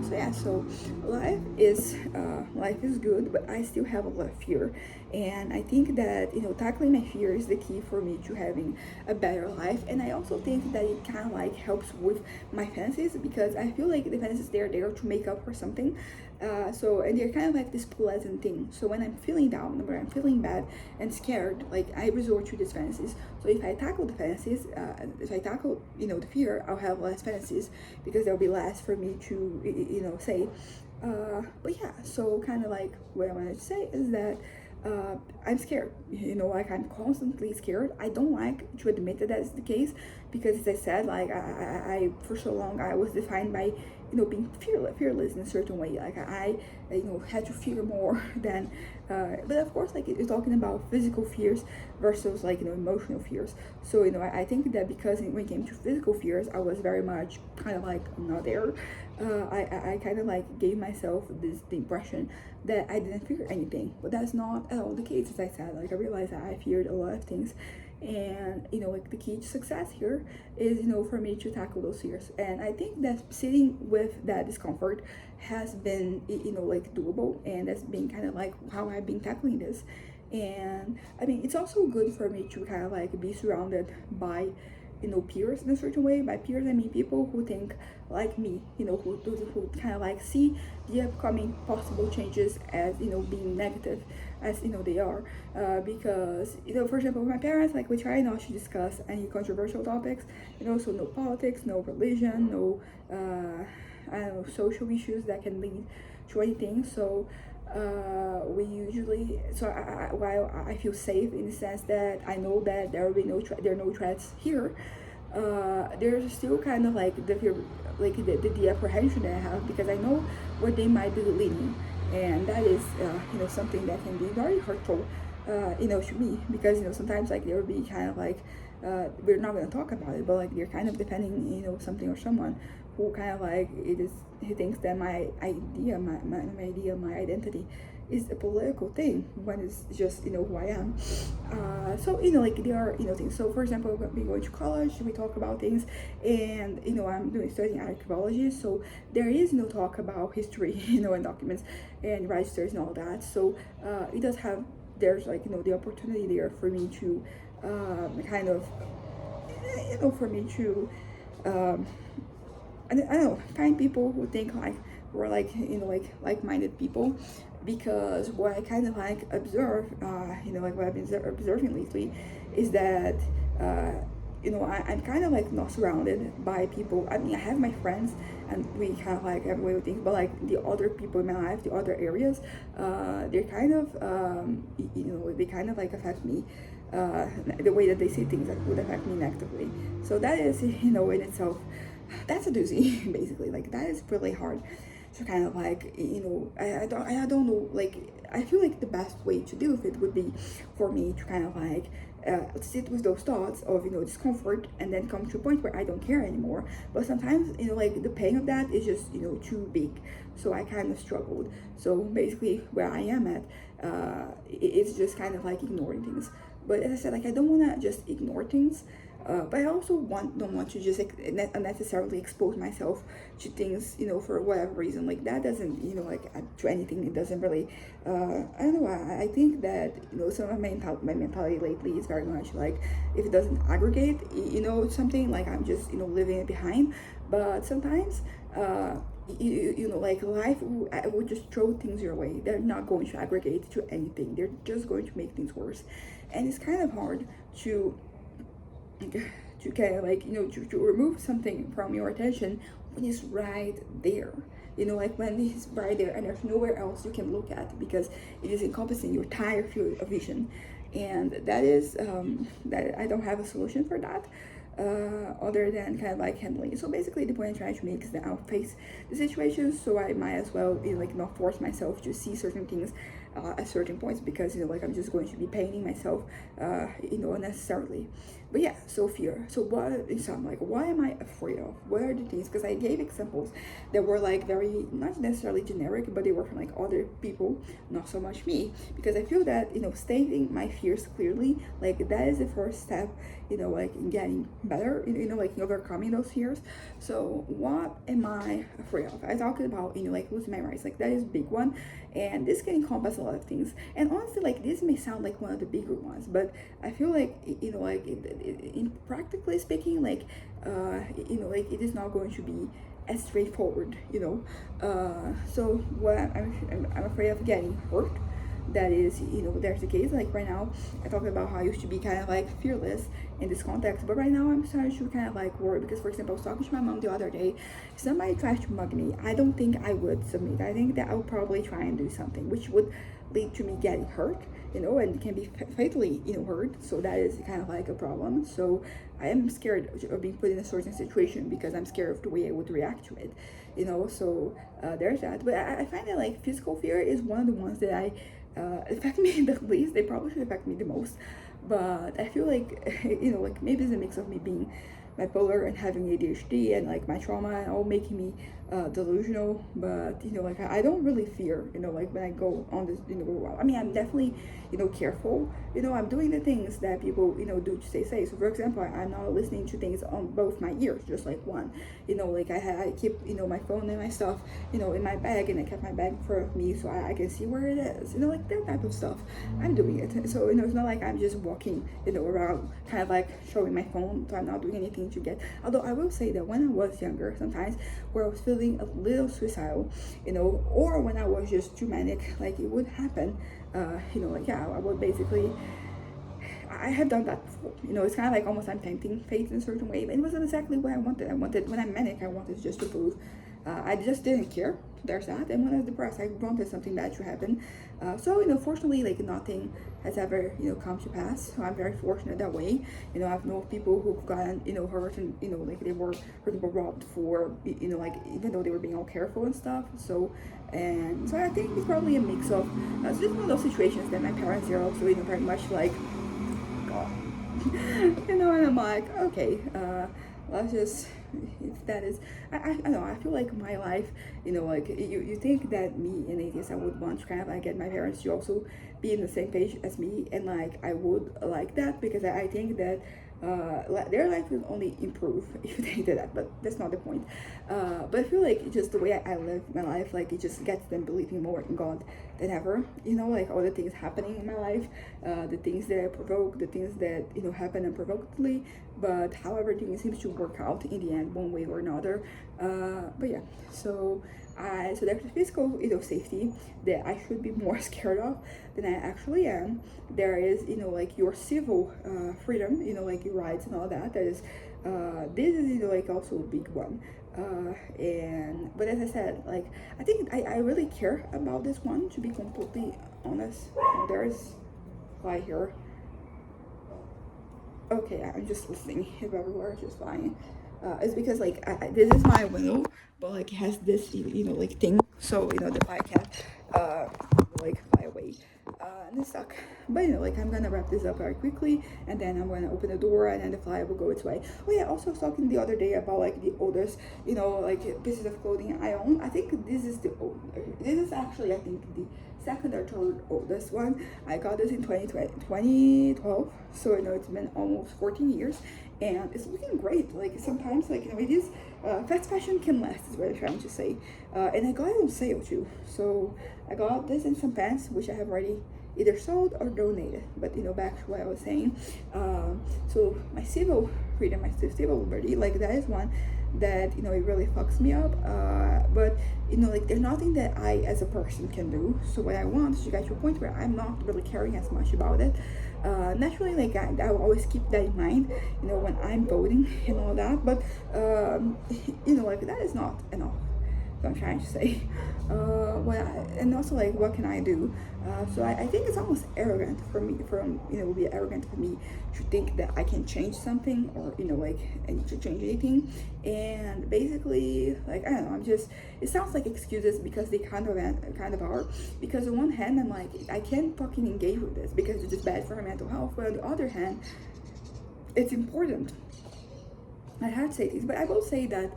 S1: So yeah, so life is good, but I still have a lot of fear, and I think that, you know, tackling my fear is the key for me to having a better life. And I also think that it kind of like helps with my fantasies, because I feel like the fantasies, they're there to make up for something. So, and they're kind of like this pleasant thing. So when I'm feeling down, when I'm feeling bad and scared, like I resort to these fantasies. So if I tackle the fantasies, if I tackle, you know, the fear, I'll have less fantasies, because there'll be less for me to, you know, say. But yeah, so kind of like what I wanted to say is that I'm scared, you know, like I'm constantly scared. I don't like to admit that that's the case, because as I said, like I for so long I was defined by, you know, being fearless in a certain way. Like I you know, had to fear more than but of course, like it's talking about physical fears versus like, you know, emotional fears. So you know, I think that because when it came to physical fears, I was very much kind of like not there. I kind of like gave myself the impression that I didn't fear anything, but that's not at all the case. As I said, like I realized that I feared a lot of things, and you know, like the key to success here is, you know, for me to tackle those fears. And I think that sitting with that discomfort has been, you know, like doable, and that's been kind of like how I've been tackling this. And I mean, it's also good for me to kind of like be surrounded by, peers in a certain way. By peers I mean people who think like me, who kind of like see the upcoming possible changes as being negative as they are, because for example with my parents, like we try not to discuss any controversial topics, so no politics, no religion, no I don't know, social issues that can lead to anything. So we usually, while I feel safe in the sense that I know that there will be there are no threats here, there's still kind of like the fear, like the apprehension that I have, because I know where they might be leading, and that is something that can be very hurtful to me, because sometimes like there will be kind of like we're not going to talk about it, but like they're kind of defending something or someone who kind of like he thinks that my idea, my identity is a political thing, when it's just who I am. So like there are things. So for example, we go to college, we talk about things, and I'm studying archaeology, so there is talk about history and documents and registers and all that. So it does have, there's like the opportunity there for me to kind of for me to I don't know, find people who think like we're like like-minded people, because what I kind of like observe like what I've been observing lately is that I'm kind of like not surrounded by people. I mean, I have my friends and we kind of like have a way of thinking, but like the other people in my life, the other areas, they're kind of they kind of like affect me, the way that they see things that would affect me negatively. So that is in itself, that's a doozy basically. Like that is really hard to kind of like I don't know, like I feel like the best way to deal with it would be for me to kind of like sit with those thoughts of discomfort, and then come to a point where I don't care anymore. But sometimes like the pain of that is just too big, so I kind of struggled. So basically where I am at, it's just kind of like ignoring things. But as I said, like I don't want to just ignore things, but I also don't want to just unnecessarily expose myself to things, for whatever reason. Like that doesn't, like to anything. It doesn't really. I don't know. I think that some of my mentality lately is very much like, if it doesn't aggregate, something, like I'm just leaving it behind. But sometimes, like life will just throw things your way. They're not going to aggregate to anything. They're just going to make things worse, and it's kind of hard to kind of like to remove something from your attention when it's right there, like when it's right there and there's nowhere else you can look at, because it is encompassing your entire field of vision. And that is that I don't have a solution for that, other than kind of like handling it. So basically the point I'm trying to make is that I'll face the situation, so I might as well like not force myself to see certain things at certain points, because like I'm just going to be paining myself unnecessarily. But yeah, so fear. So what is like, what am I afraid of? What are the things? Because I gave examples that were like very, not necessarily generic, but they were from like other people, not so much me, because I feel that stating my fears clearly, like that is the first step, like in getting better, like overcoming those fears. So what am I afraid of? I talked about like losing my rights, like that is a big one, and this can encompass a lot of things. And honestly, like this may sound like one of the bigger ones, but I feel like like in practically speaking, like like it is not going to be as straightforward, so what I'm afraid of getting hurt. That is, there's the case. Like right now I talked about how I used to be kind of like fearless in this context, but right now I'm starting to kind of like worry, because for example I was talking to my mom the other day. If somebody tries to mug me, I don't think I would submit. I think that I would probably try and do something which would lead to me getting hurt, and can be fatally hurt. So that is kind of like a problem. So I am scared of being put in a certain situation, because I'm scared of the way I would react to it, so there's that. But I find that like physical fear is one of the ones that I affect me the least. They probably should affect me the most, but I feel like like maybe it's a mix of me being bipolar and having ADHD and like my trauma and all making me delusional. But you know, like I don't really fear, you know, like when I go on this, you know, I mean, I'm definitely, you know, careful. You know, I'm doing the things that people, you know, do to stay safe. So for example, I'm not listening to things on both my ears, just like one. You know, like I keep, you know, my phone and my stuff, you know, in my bag, and I kept my bag in front of me so I can see where it is. You know, like that type of stuff. I'm doing it. So you know, it's not like I'm just walking, you know, around kind of like showing my phone. So I'm not doing anything to get. Although I will say that when I was younger, sometimes where I was feeling a little suicidal, you know, or when I was just too manic, like it would happen. You know, like yeah, I would basically. I have done that before. You know, it's kind of like almost I'm tempting fate in a certain way. But it wasn't exactly what I wanted. I wanted, when I'm manic, I wanted just to prove. I just didn't care. There's that. And when I was depressed, I wanted something bad to happen. So, you know, fortunately, like nothing has ever, you know, come to pass. So I'm very fortunate that way. You know, I've known people who've gotten, you know, hurt and, you know, like they were, for example, robbed for, you know, like even though they were being all careful and stuff. So, and so I think it's probably a mix of, it's just one of those situations that my parents are also, you know, very much like, you know, and I'm like, okay, let's just, if that is, I don't know, I feel like my life, you know, like you think that me and ATS, I would want to kind of like get my parents to also be in the same page as me, and like I would like that because I think that their life will only improve if they did that, but that's not the point. But I feel like just the way I live my life, like it just gets them believing more in God than ever. You know, like all the things happening in my life, the things that I provoke, the things that, you know, happen unprovokedly, but how everything seems to work out in the end, one way or another. But yeah, so so there's physical, you know, safety that I should be more scared of than I actually am. There is, you know, like your civil freedom, you know, like your rights and all that. That is, this is, you know, like also a big one. And but as I said, like I think I really care about this one, to be completely honest. There's fly here. Okay, I'm just listening if everywhere, just fine. It's because like this is my window, but like it has this, you know, like thing, so you know the fly can like fly away, and it suck. But you know, like I'm gonna wrap this up very quickly, and then I'm gonna open the door, and then the fly will go its way. Oh yeah, also I was talking the other day about like the oldest, you know, like pieces of clothing I own. I think this is the old. This is actually, I think, the second or third oldest one. I got this in 2012, so you know it's been almost 14 years, and it's looking great. Like sometimes, like you know, it is fast fashion can last, is what I'm trying to say. And I got it on sale too, so I got this and some pants which I have already either sold or donated. But you know, back to what I was saying, so my civil freedom, my civil liberty, like that is one that, you know, it really fucks me up. But you know, like there's nothing that I as a person can do. So what I want is to get to a point where I'm not really caring as much about it. Naturally, like I will always keep that in mind, you know, when I'm voting and all that. But you know, like that is not enough. I'm trying to say. And also like what can I do? So I think it's almost arrogant for me, you know, it would be arrogant for me to think that I can change something, or you know, like I need to change anything. And basically, like I don't know, I'm just, it sounds like excuses because they kind of are, because on one hand I'm like, I can't fucking engage with this because it's just bad for my mental health, but on the other hand it's important. I have to say this, but I will say that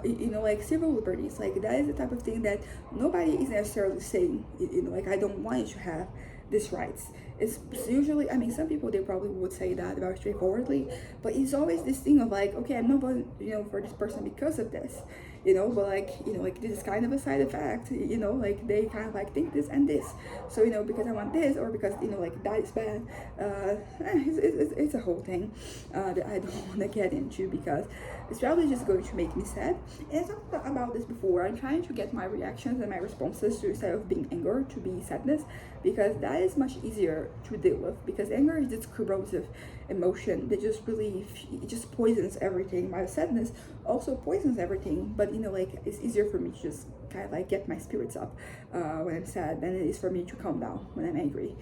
S1: you know, like civil liberties, like that is the type of thing that nobody is necessarily saying, you know, like I don't want you to have these rights. It's usually, I mean, some people, they probably would say that very straightforwardly, but it's always this thing of like, okay, I'm not voting, you know, for this person because of this, you know, but like, you know, like this is kind of a side effect, you know, like they kind of like think this and this, so you know, because I want this, or because, you know, like that is bad. It's a whole thing that I don't want to get into, because it's probably just going to make me sad. And I talked about this before. I'm trying to get my reactions and my responses to, instead of being anger, to be sadness, because that is much easier to deal with, because anger is this corrosive emotion that just really, it just poisons everything. My sadness also poisons everything, but you know, like it's easier for me to just kind of like get my spirits up when I'm sad than it is for me to calm down when I'm angry.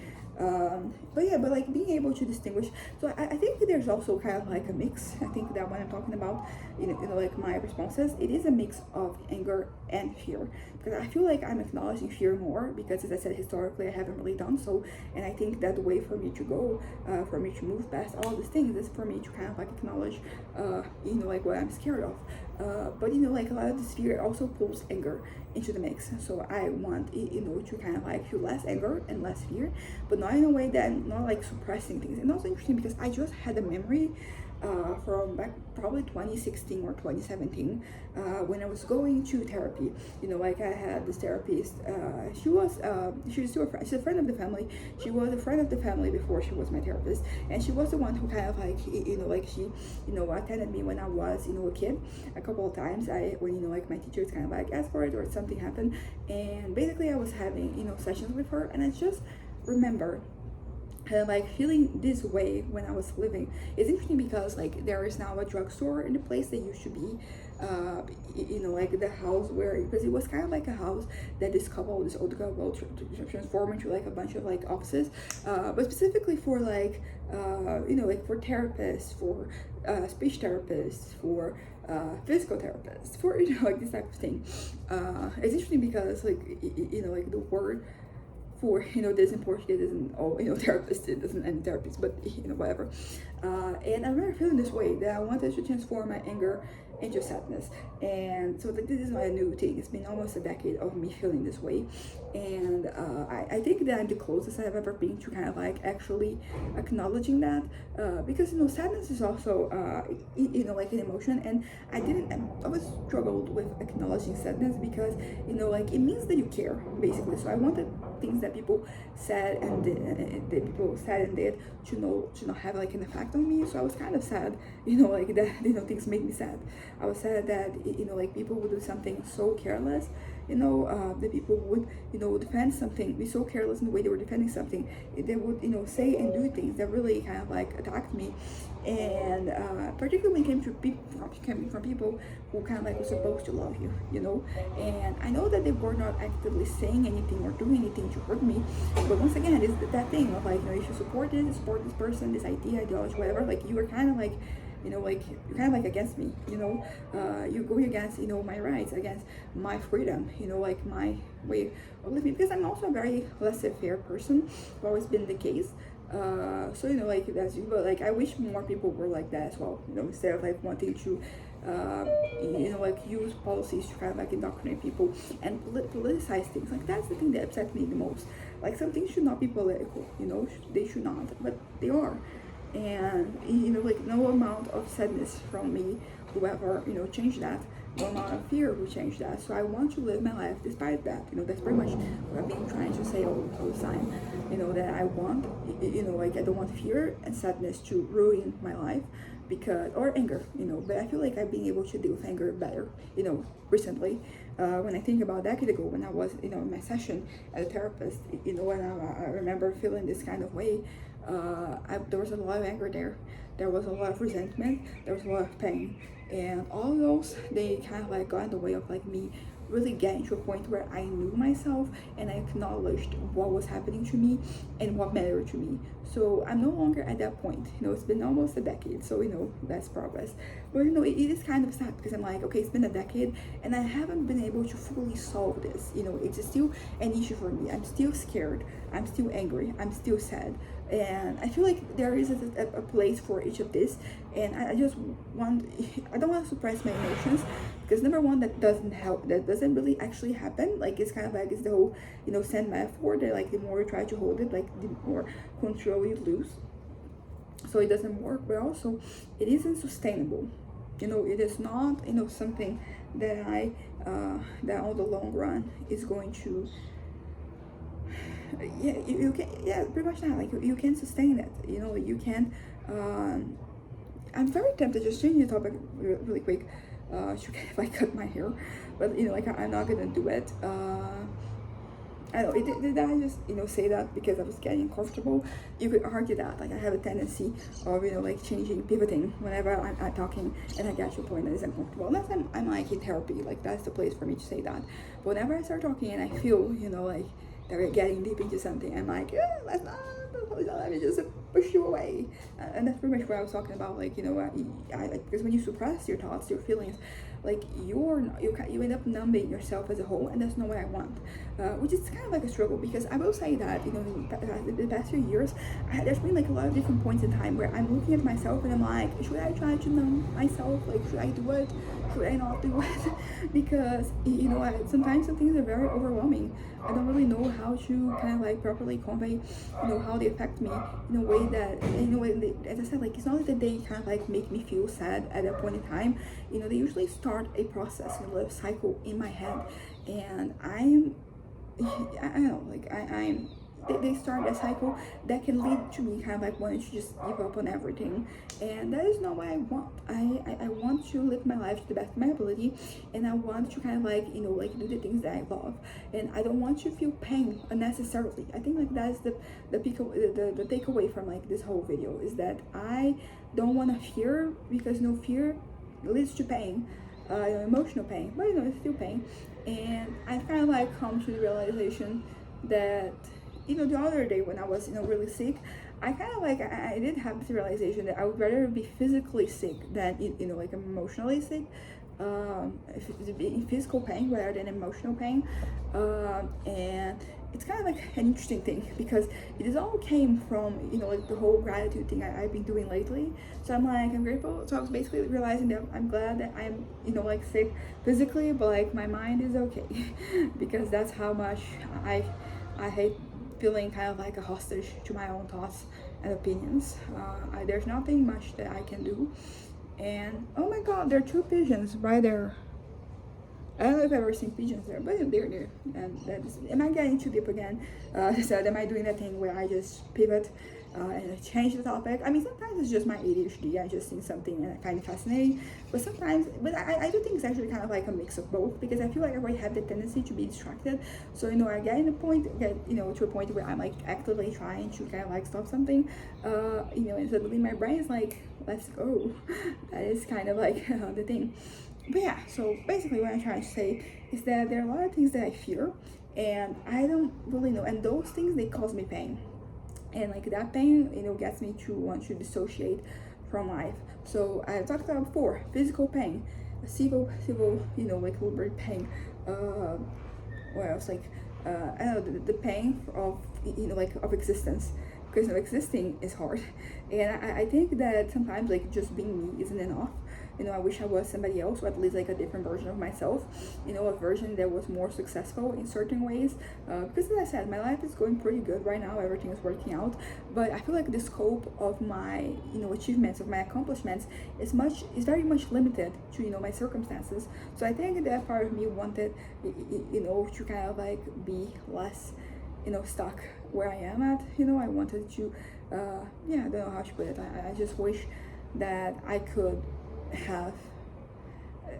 S1: But yeah, but like being able to distinguish. So I think there's also kind of like a mix. I think that when I'm talking about, like my responses, it is a mix of anger and fear, because I feel like I'm acknowledging fear more because, as I said, historically I haven't really done so. And I think that the way for me to go, for me to move past all these things, is for me to kind of like acknowledge, like what I'm scared of. But like a lot of this fear also pulls anger into the mix. So I want to kind of like feel less anger and less fear, but not in a way that I'm not like suppressing things. And also interesting because I just had a memory from back probably 2016 or 2017, when I was going to therapy. Like I had this therapist. She was still a friend. She's a friend of the family. She was a friend of the family before she was my therapist, and she was the one who kind of like like she attended me when I was a kid a couple of times. When like my teachers kind of like asked for it or something happened, and basically I was having sessions with her, and I just remember like feeling this way when I was living. It's interesting because like there is now a drugstore in the place that used to be like the house where, because it was kind of like a house that this old couple transformed into like a bunch of like offices, but specifically for like like for therapists, for speech therapists, for physical therapists, for like this type of thing. It's interesting because like like the word for this in Portuguese isn't therapist, it doesn't end therapist, but whatever. And I remember feeling this way, that I wanted to transform my anger into sadness. And so like this is not a new thing. It's been almost a decade of me feeling this way, and I think that I'm the closest I've ever been to kind of like actually acknowledging that, because sadness is also like an emotion, and I always struggled with acknowledging sadness because like it means that you care, basically. So I wanted things that people said and did to not have like an effect on me. So I was kind of sad, like that things made me sad. I was sad that like people would do something so careless, that people would defend something, be so careless in the way they were defending something. They would say and do things that really kind of like attacked me. And particularly when it came from people who kind of like were supposed to love you, and I know that they were not actively saying anything or doing anything to hurt me, but once again, it's that thing of like, if you support this person, this idea, ideology, whatever, like you are kind of like like you're kind of like against me, you're going against my rights, against my freedom, like my way of living, because I'm also a very laissez-faire person. It's always been the case. So like that's, but like I wish more people were like that as well, instead of like wanting to like use policies to kind of like indoctrinate people and politicize things. Like that's the thing that upsets me the most. Like some things should not be political, they should not, but they are. And like no amount of sadness from me will ever change that. No amount of fear will change that. So I want to live my life despite that. That's pretty much what I've been trying to say all the time. That I want, like I don't want fear and sadness to ruin my life, because, or anger, but I feel like I've been able to deal with anger better, recently. When I think about a decade ago, when I was, in my session as a therapist, and I remember feeling this kind of way, there was a lot of anger there. There was a lot of resentment. There was a lot of pain. And all those, they kind of like got in the way of like me really getting to a point where I knew myself and I acknowledged what was happening to me and what mattered to me. So I'm no longer at that point. It's been almost a decade, so that's progress. But it is kind of sad because I'm like, okay, it's been a decade and I haven't been able to fully solve this. It's still an issue for me. I'm still scared. I'm still angry. I'm still sad. And I feel like there is a place for each of this, and I don't want to suppress my emotions, because number one, that doesn't help. That doesn't really actually happen. Like it's kind of like it's the whole sand metaphor, that like the more you try to hold it, like the more control you lose. So it doesn't work. But also it isn't sustainable. It is not something that that on the long run is going to, you can, pretty much that, like you can sustain it, you can. I'm very tempted to just change the topic really quick, if I cut my hair, but like I'm not gonna do it. I know, did I just say that because I was getting comfortable? You could argue that like I have a tendency of like changing, pivoting whenever I'm talking and I get to a point that is uncomfortable, unless I'm like in therapy, like that's the place for me to say that. But whenever I start talking and I feel like they're getting deep into something, I'm like, let's not let me just push you away. And that's pretty much what I was talking about. Like, you know, because when you suppress your thoughts, your feelings, like you end up numbing yourself as a whole, and that's not what I want. Which is kind of like a struggle, because I will say that, you know, in the past few years, there's been like a lot of different points in time where I'm looking at myself and I'm like, should I try to numb myself? Like, should I do it? Should I not do it? Because, you know, sometimes some things are very overwhelming. I don't really know how to kind of like properly convey, you know, how they affect me in a way that, you know, as I said, like, it's not that they kind of like make me feel sad at a point in time. You know, they usually start a process, you know, a cycle in my head, and I don't know, like they start a cycle that can lead to me kind of like wanting to just give up on everything, and that is not what I want. I want to live my life to the best of my ability, and I want to kind of like, you know, like do the things that I love, and I don't want to feel pain unnecessarily. I think like that's the takeaway from like this whole video, is that I don't want to fear, because no fear leads to pain, you know, emotional pain, but you know, it's still pain. And I kind of like come to the realization that, you know, the other day when I was, you know, really sick, I kind of like, I did have this realization that I would rather be physically sick than, you know, like emotionally sick, in physical pain rather than emotional pain. And it's kind of like an interesting thing, because it all came from, you know, like the whole gratitude thing I've been doing lately. So I'm like, I'm grateful. So I was basically realizing that I'm glad that I'm, you know, like sick physically, but like my mind is okay. Because that's how much I hate feeling kind of like a hostage to my own thoughts and opinions. There's nothing much that I can do. And oh my god, there are 2 pigeons right there. I don't know if I've ever seen pigeons there, but they're there. And that's, am I getting too deep again? So am I doing that thing where I just pivot and I change the topic? I mean, sometimes it's just my ADHD. I just think something kind of fascinating. But sometimes, but I do think it's actually kind of like a mix of both, because I feel like I already have the tendency to be distracted. So, you know, I get to a point where I'm like actively trying to kind of like stop something, you know, and suddenly my brain is like, let's go. That is kind of like the thing. But yeah, so basically what I'm trying to say is that there are a lot of things that I fear, and I don't really know, and those things, they cause me pain, and like that pain, you know, gets me to want to dissociate from life. So I talked about before, physical pain, civil, you know, like liberty pain, what else, like I don't know, the pain of, you know, like of existence, because, you know, existing is hard. And I think that sometimes like just being me isn't enough. You know, I wish I was somebody else, or at least like a different version of myself, you know, a version that was more successful in certain ways, because as I said, my life is going pretty good right now, everything is working out, but I feel like the scope of my, you know, achievements, of my accomplishments is very much limited to, you know, my circumstances. So I think that part of me wanted, you know, to kind of like be less, you know, stuck where I am at. You know, I wanted to yeah, I don't know how to put it. I just wish that I could have,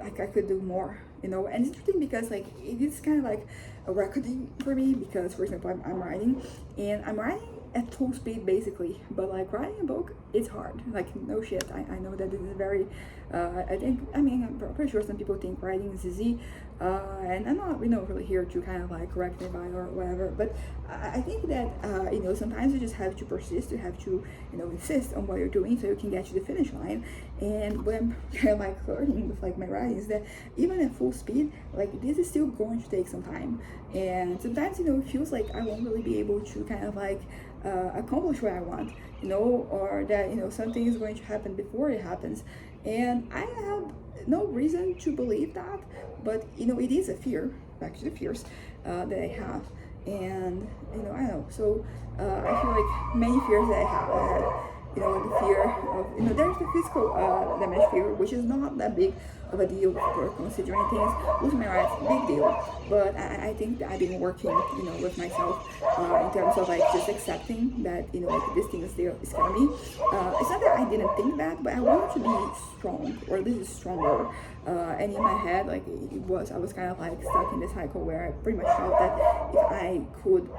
S1: like, I could do more, you know. And it's interesting because like it is kind of like a recording for me, because for example, I'm writing, and I'm writing at full speed basically, but like writing a book, it's hard, like no shit. I know that this is very I mean, I'm pretty sure some people think writing is easy, and I'm not, you know, really here to kind of like correct anybody or whatever, but I think that you know, sometimes you just have to persist, you have to, you know, insist on what you're doing so you can get to the finish line. And what I'm kind of like learning with like my writing is that even at full speed, like this is still going to take some time, and sometimes, you know, it feels like I won't really be able to kind of like accomplish what I want, you know, or that, you know, something is going to happen before it happens. And I have no reason to believe that, but you know, it is a fear, back to the fears that I have. And you know, I don't know, so I feel like many fears that I have, you know, the fear of, you know, there's the physical damage fear, which is not that big of a deal for considering things. Losing my rights, big deal. But I think that I've been working, you know, with myself in terms of like just accepting that, you know, like this thing is there, it's gonna be. It's not that I didn't think that, but I wanted to be strong, or at least stronger. And in my head, like I was kind of like stuck in this cycle where I pretty much felt that if I could,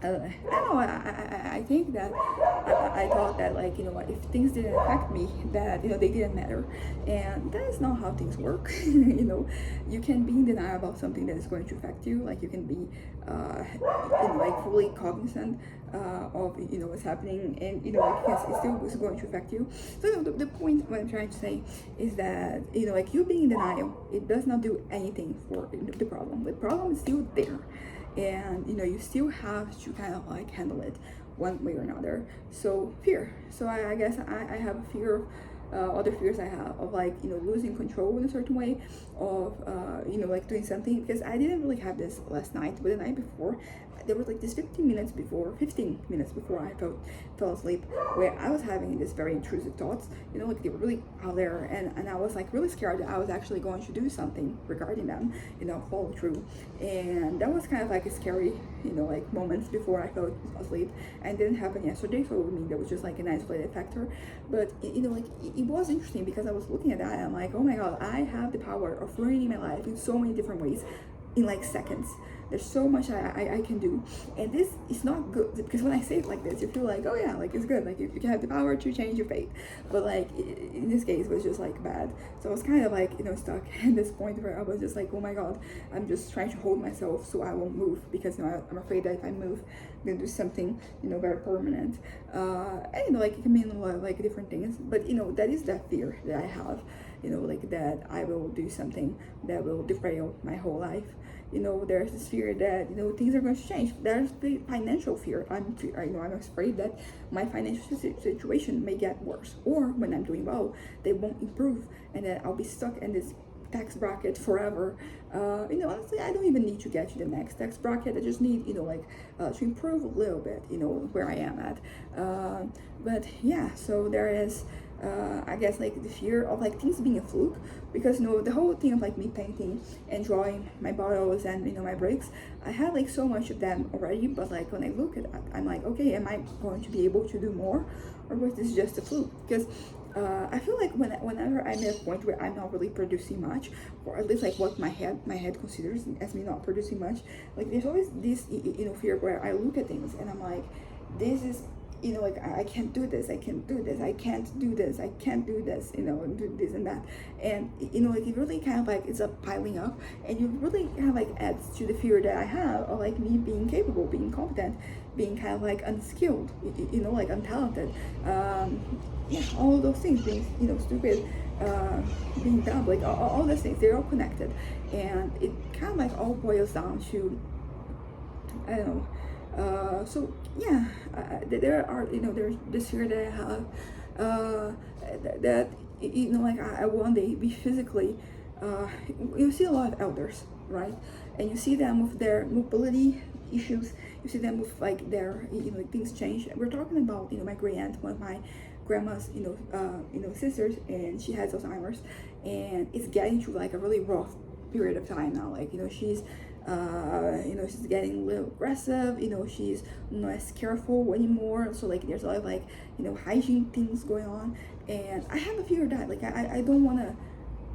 S1: I don't know, I think that I thought that, like, you know, if things didn't affect me, that, you know, they didn't matter. And that is not how things work. You know, you can be in denial about something that is going to affect you. Like, you can be you know, like fully cognizant of what's happening, and like yes, it still is going to affect you. So the point what I'm trying to say is that like you being in denial, it does not do anything for the problem. The problem is still there, and you still have to kind of like handle it one way or another. So fear. So I guess I have a fear of other fears I have of like losing control in a certain way, of like doing something, because I didn't really have this last night, but the night before there was like this 15 minutes before I fell asleep, where I was having this very intrusive thoughts, like they were really out there, and I was like really scared that I was actually going to do something regarding them, follow through. And that was kind of like a scary like moments before I fell asleep, and didn't happen yesterday, so I mean that was just like an isolated factor. But like it was interesting, because I was looking at that and I'm like, oh my god, I have the power of ruining my life in so many different ways in like seconds. There's so much I can do, and this is not good, because when I say it like this, you feel like, oh yeah, like it's good, like you can have the power to change your fate. But like in this case, it was just like bad. So I was kind of like stuck at this point where I was just like, oh my god, I'm just trying to hold myself so I won't move, because I'm afraid that if I move, I'm gonna do something very permanent. And like it can mean a lot of like different things, but that is that fear that I have, like that I will do something that will derail my whole life. There's this fear that things are going to change. There's the financial fear. I'm afraid that my financial situation may get worse, or when I'm doing well, they won't improve, and then I'll be stuck in this tax bracket forever. Honestly, I don't even need to get to the next tax bracket. I just need to improve a little bit, where I am at. But yeah, so there is I guess like the fear of like things being a fluke, because the whole thing of like me painting and drawing my bottles and my breaks, I had like so much of them already, but like when I look at that, I'm like, okay, am I going to be able to do more, or was this just a fluke? Because I feel like whenever I'm at a point where I'm not really producing much, or at least like what my head considers as me not producing much, like there's always this fear where I look at things and I'm like, this is like I can't do this, I can't do this, I can't do this, I can't do this, and do this and that. And like it really kind of like it's up piling up, and you really kind of like adds to the fear that I have of like me being capable, being competent, being kind of like unskilled, like untalented, yeah, all of those things, being stupid, being dumb, like all those things, they're all connected, and it kind of like all boils down to, I don't know. So yeah, there are there's this fear that I have, that like I one day be physically, you see a lot of elders, right, and you see them with their mobility issues, you see them with like their like things change. We're talking about my great aunt, one of my grandma's sisters, and she has Alzheimer's, and it's getting to like a really rough period of time now. Like she's she's getting a little aggressive, she's not as careful anymore, so like there's a lot of like hygiene things going on, and I have a fear of that. Like I don't want to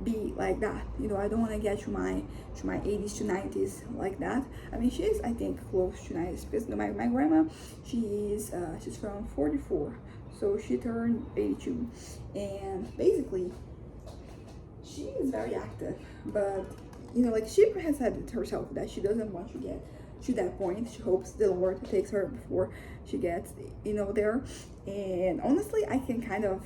S1: be like that, I don't want to get to my 80s to 90s like that. I mean, she is, I think, close to 90s, because my grandma, she's from 44, so she turned 82, and basically she is very active, but like she has said it herself that she doesn't want to get to that point. She hopes the Lord takes her before she gets there. And honestly, I can kind of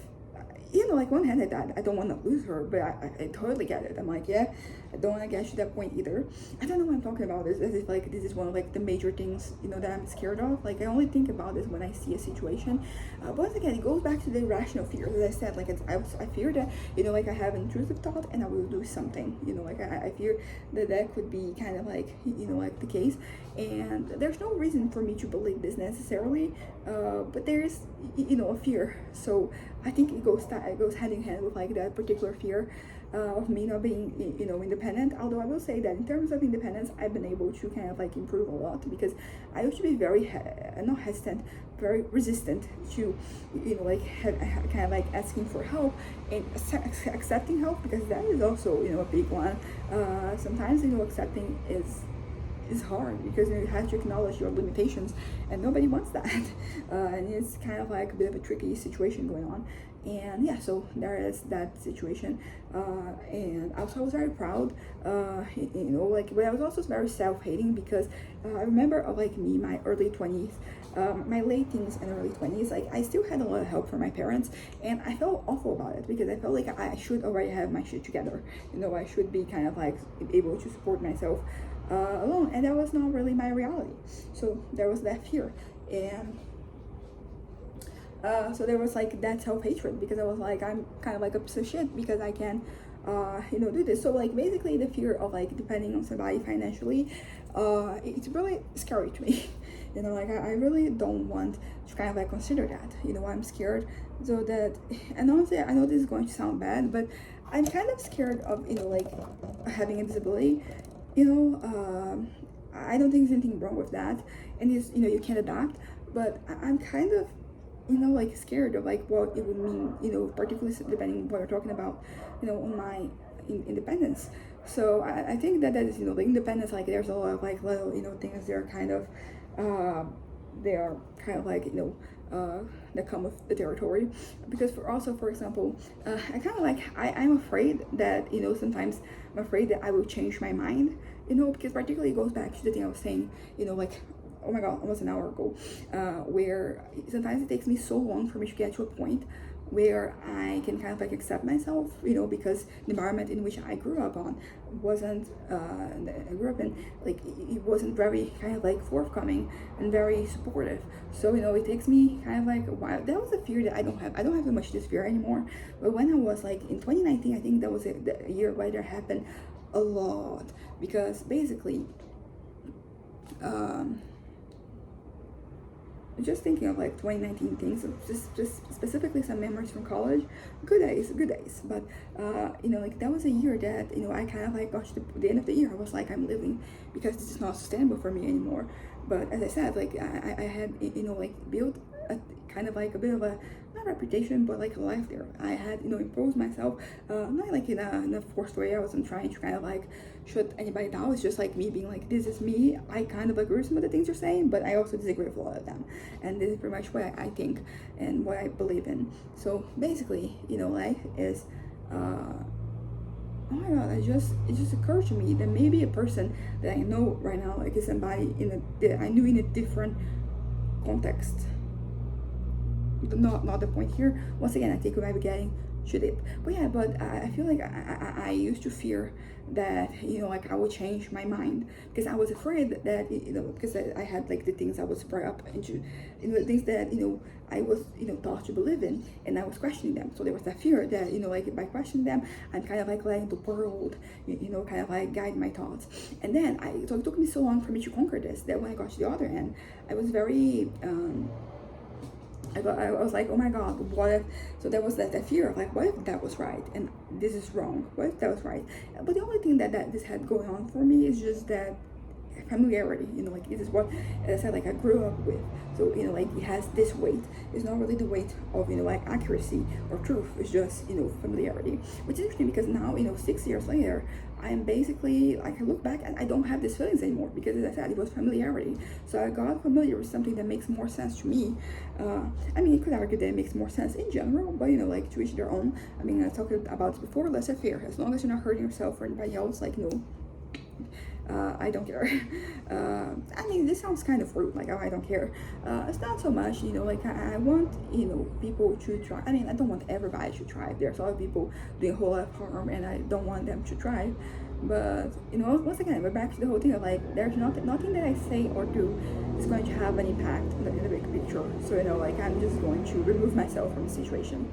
S1: like one hand I don't want to lose her, but I totally get it. I'm like, yeah, I don't want to get to that point either. I don't know what I'm talking about this, as if like this is one of like the major things that I'm scared of. Like I only think about this when I see a situation, but once again, it goes back to the irrational fear. As I said, like I fear that like I have an intrusive thought and I will do something, like I fear that could be kind of like like the case, and there's no reason for me to believe this necessarily, but there is a fear. So I think it goes hand in hand with like that particular fear of me not being independent. Although I will say that in terms of independence, I've been able to kind of like improve a lot, because I used to be very not hesitant, very resistant to like kind of like asking for help and accepting help, because that is also a big one. Sometimes accepting is is hard because you have to acknowledge your limitations, and nobody wants that. And it's kind of like a bit of a tricky situation going on. And yeah, so there is that situation. And I was very proud, but I was also very self-hating because I remember like me, my early 20s, my late teens and early 20s, like I still had a lot of help from my parents, and I felt awful about it because I felt like I should already have my shit together. I should be kind of like able to support myself alone, and that was not really my reality. So there was that fear. And so there was like that self-hatred because I was like, I'm kind of like a piece of shit because I can do this. So like basically the fear of like depending on somebody financially, it's really scary to me. Like I really don't want to kind of like consider that. I'm scared. So that, and honestly, I know this is going to sound bad, but I'm kind of scared of like having a disability. I don't think there's anything wrong with that, and it's you can adapt, but I'm kind of like scared of like what it would mean, particularly depending on what you're talking about, on my independence. So I think that is, the independence, like there's a lot of like little, things that are kind of, they are kind of like, that come with the territory. Because for example, I kind of like, I'm afraid that, sometimes I'm afraid that I will change my mind, because particularly it goes back to the thing I was saying, like, oh my god, almost an hour ago, where sometimes it takes me so long for me to get to a point where I can kind of like accept myself, because the environment in which I grew up on wasn't, I grew up in, like, it wasn't very kind of like forthcoming and very supportive. So, it takes me kind of like a while. That was a fear that I don't have that much this fear anymore. But when I was like in 2019, I think that was a year where there happened a lot, because basically, just thinking of like 2019 things, just specifically some memories from college, good days. But like that was a year that I kind of like got to the end of the year. I was like, I'm living because this is not sustainable for me anymore. But as I said, like I had like built a kind of like a bit of a, not reputation, but like a life there. I had imposed myself, not like in a forced way. I wasn't trying to kind of like shut anybody down. It's just like me being like, this is me. I kind of agree with some of the things you're saying, but I also disagree with a lot of them, and this is pretty much what I think and what I believe in. So basically, life is oh my god, it just occurred to me that maybe a person that I know right now, like, is somebody that I knew in a different context. Not the point here. Once again, I think we might be getting to deep. But yeah, but I feel like I used to fear that like I would change my mind, because I was afraid that because I had like the things I was brought up into, the things that I was taught to believe in, and I was questioning them. So there was that fear that like by questioning them, I'm kind of like letting the world kind of like guide my thoughts. And then so it took me so long for me to conquer this, that when I got to the other end, I was very I was like, oh my god, what if? So there was that fear of like, what if that was right and this is wrong? What if that was right? But the only thing that this had going on for me is just that familiarity. Like, this is what, as I said, like I grew up with. So like it has this weight. It's not really the weight of like accuracy or truth. It's just familiarity, which is interesting because now 6 years later, I'm basically, like, I look back and I don't have these feelings anymore, because as I said, it was familiarity. So I got familiar with something that makes more sense to me. I mean, you could argue that it makes more sense in general, but like, to each their own. I mean, I talked about this before, laissez faire. As long as you're not hurting yourself or anybody else, like, I don't care. I mean, this sounds kind of rude, like, oh, I don't care. It's not so much, like, I want, people to try. I mean, I don't want everybody to thrive. There's a lot of people doing a whole lot of harm, and I don't want them to thrive. But, once again, we're back to the whole thing of, like, there's nothing that I say or do is going to have an impact in the big picture. So, like, I'm just going to remove myself from the situation.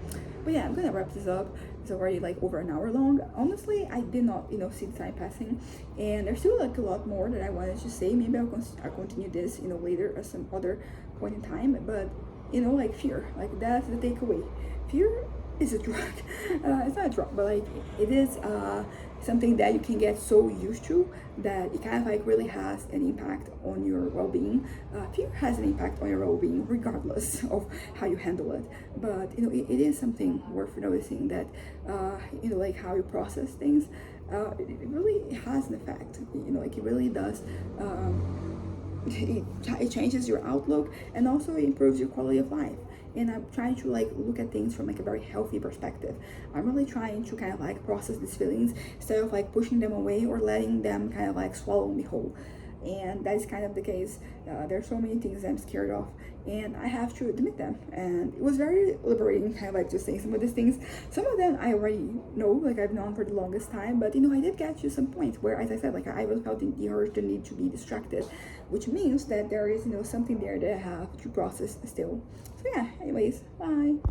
S1: But yeah, I'm gonna wrap this up. It's already like over an hour long. Honestly, I did not see the time passing, and there's still like a lot more that I wanted to say. Maybe I'll continue this later at some other point in time. But like, fear, like, that's the takeaway. Fear is a drug. It's not a drug, but like, it is something that you can get so used to that it kind of like really has an impact on your well-being. Fear has an impact on your well-being regardless of how you handle it. But it is something worth noticing, that like how you process things it really has an effect. You know, like it really does. It changes your outlook, and also it improves your quality of life. And I'm trying to like look at things from like a very healthy perspective. I'm really trying to kind of like process these feelings instead of like pushing them away or letting them kind of like swallow me whole. And that is kind of the case. There's so many things I'm scared of, and I have to admit them. And it was very liberating, kind of like just saying some of these things. Some of them I already know, like I've known for the longest time, but you know, I did get to some points where, as I said, like I really felt the urge, the need to be distracted, which means that there is, you know, something there that I have to process still. So yeah, anyways, bye.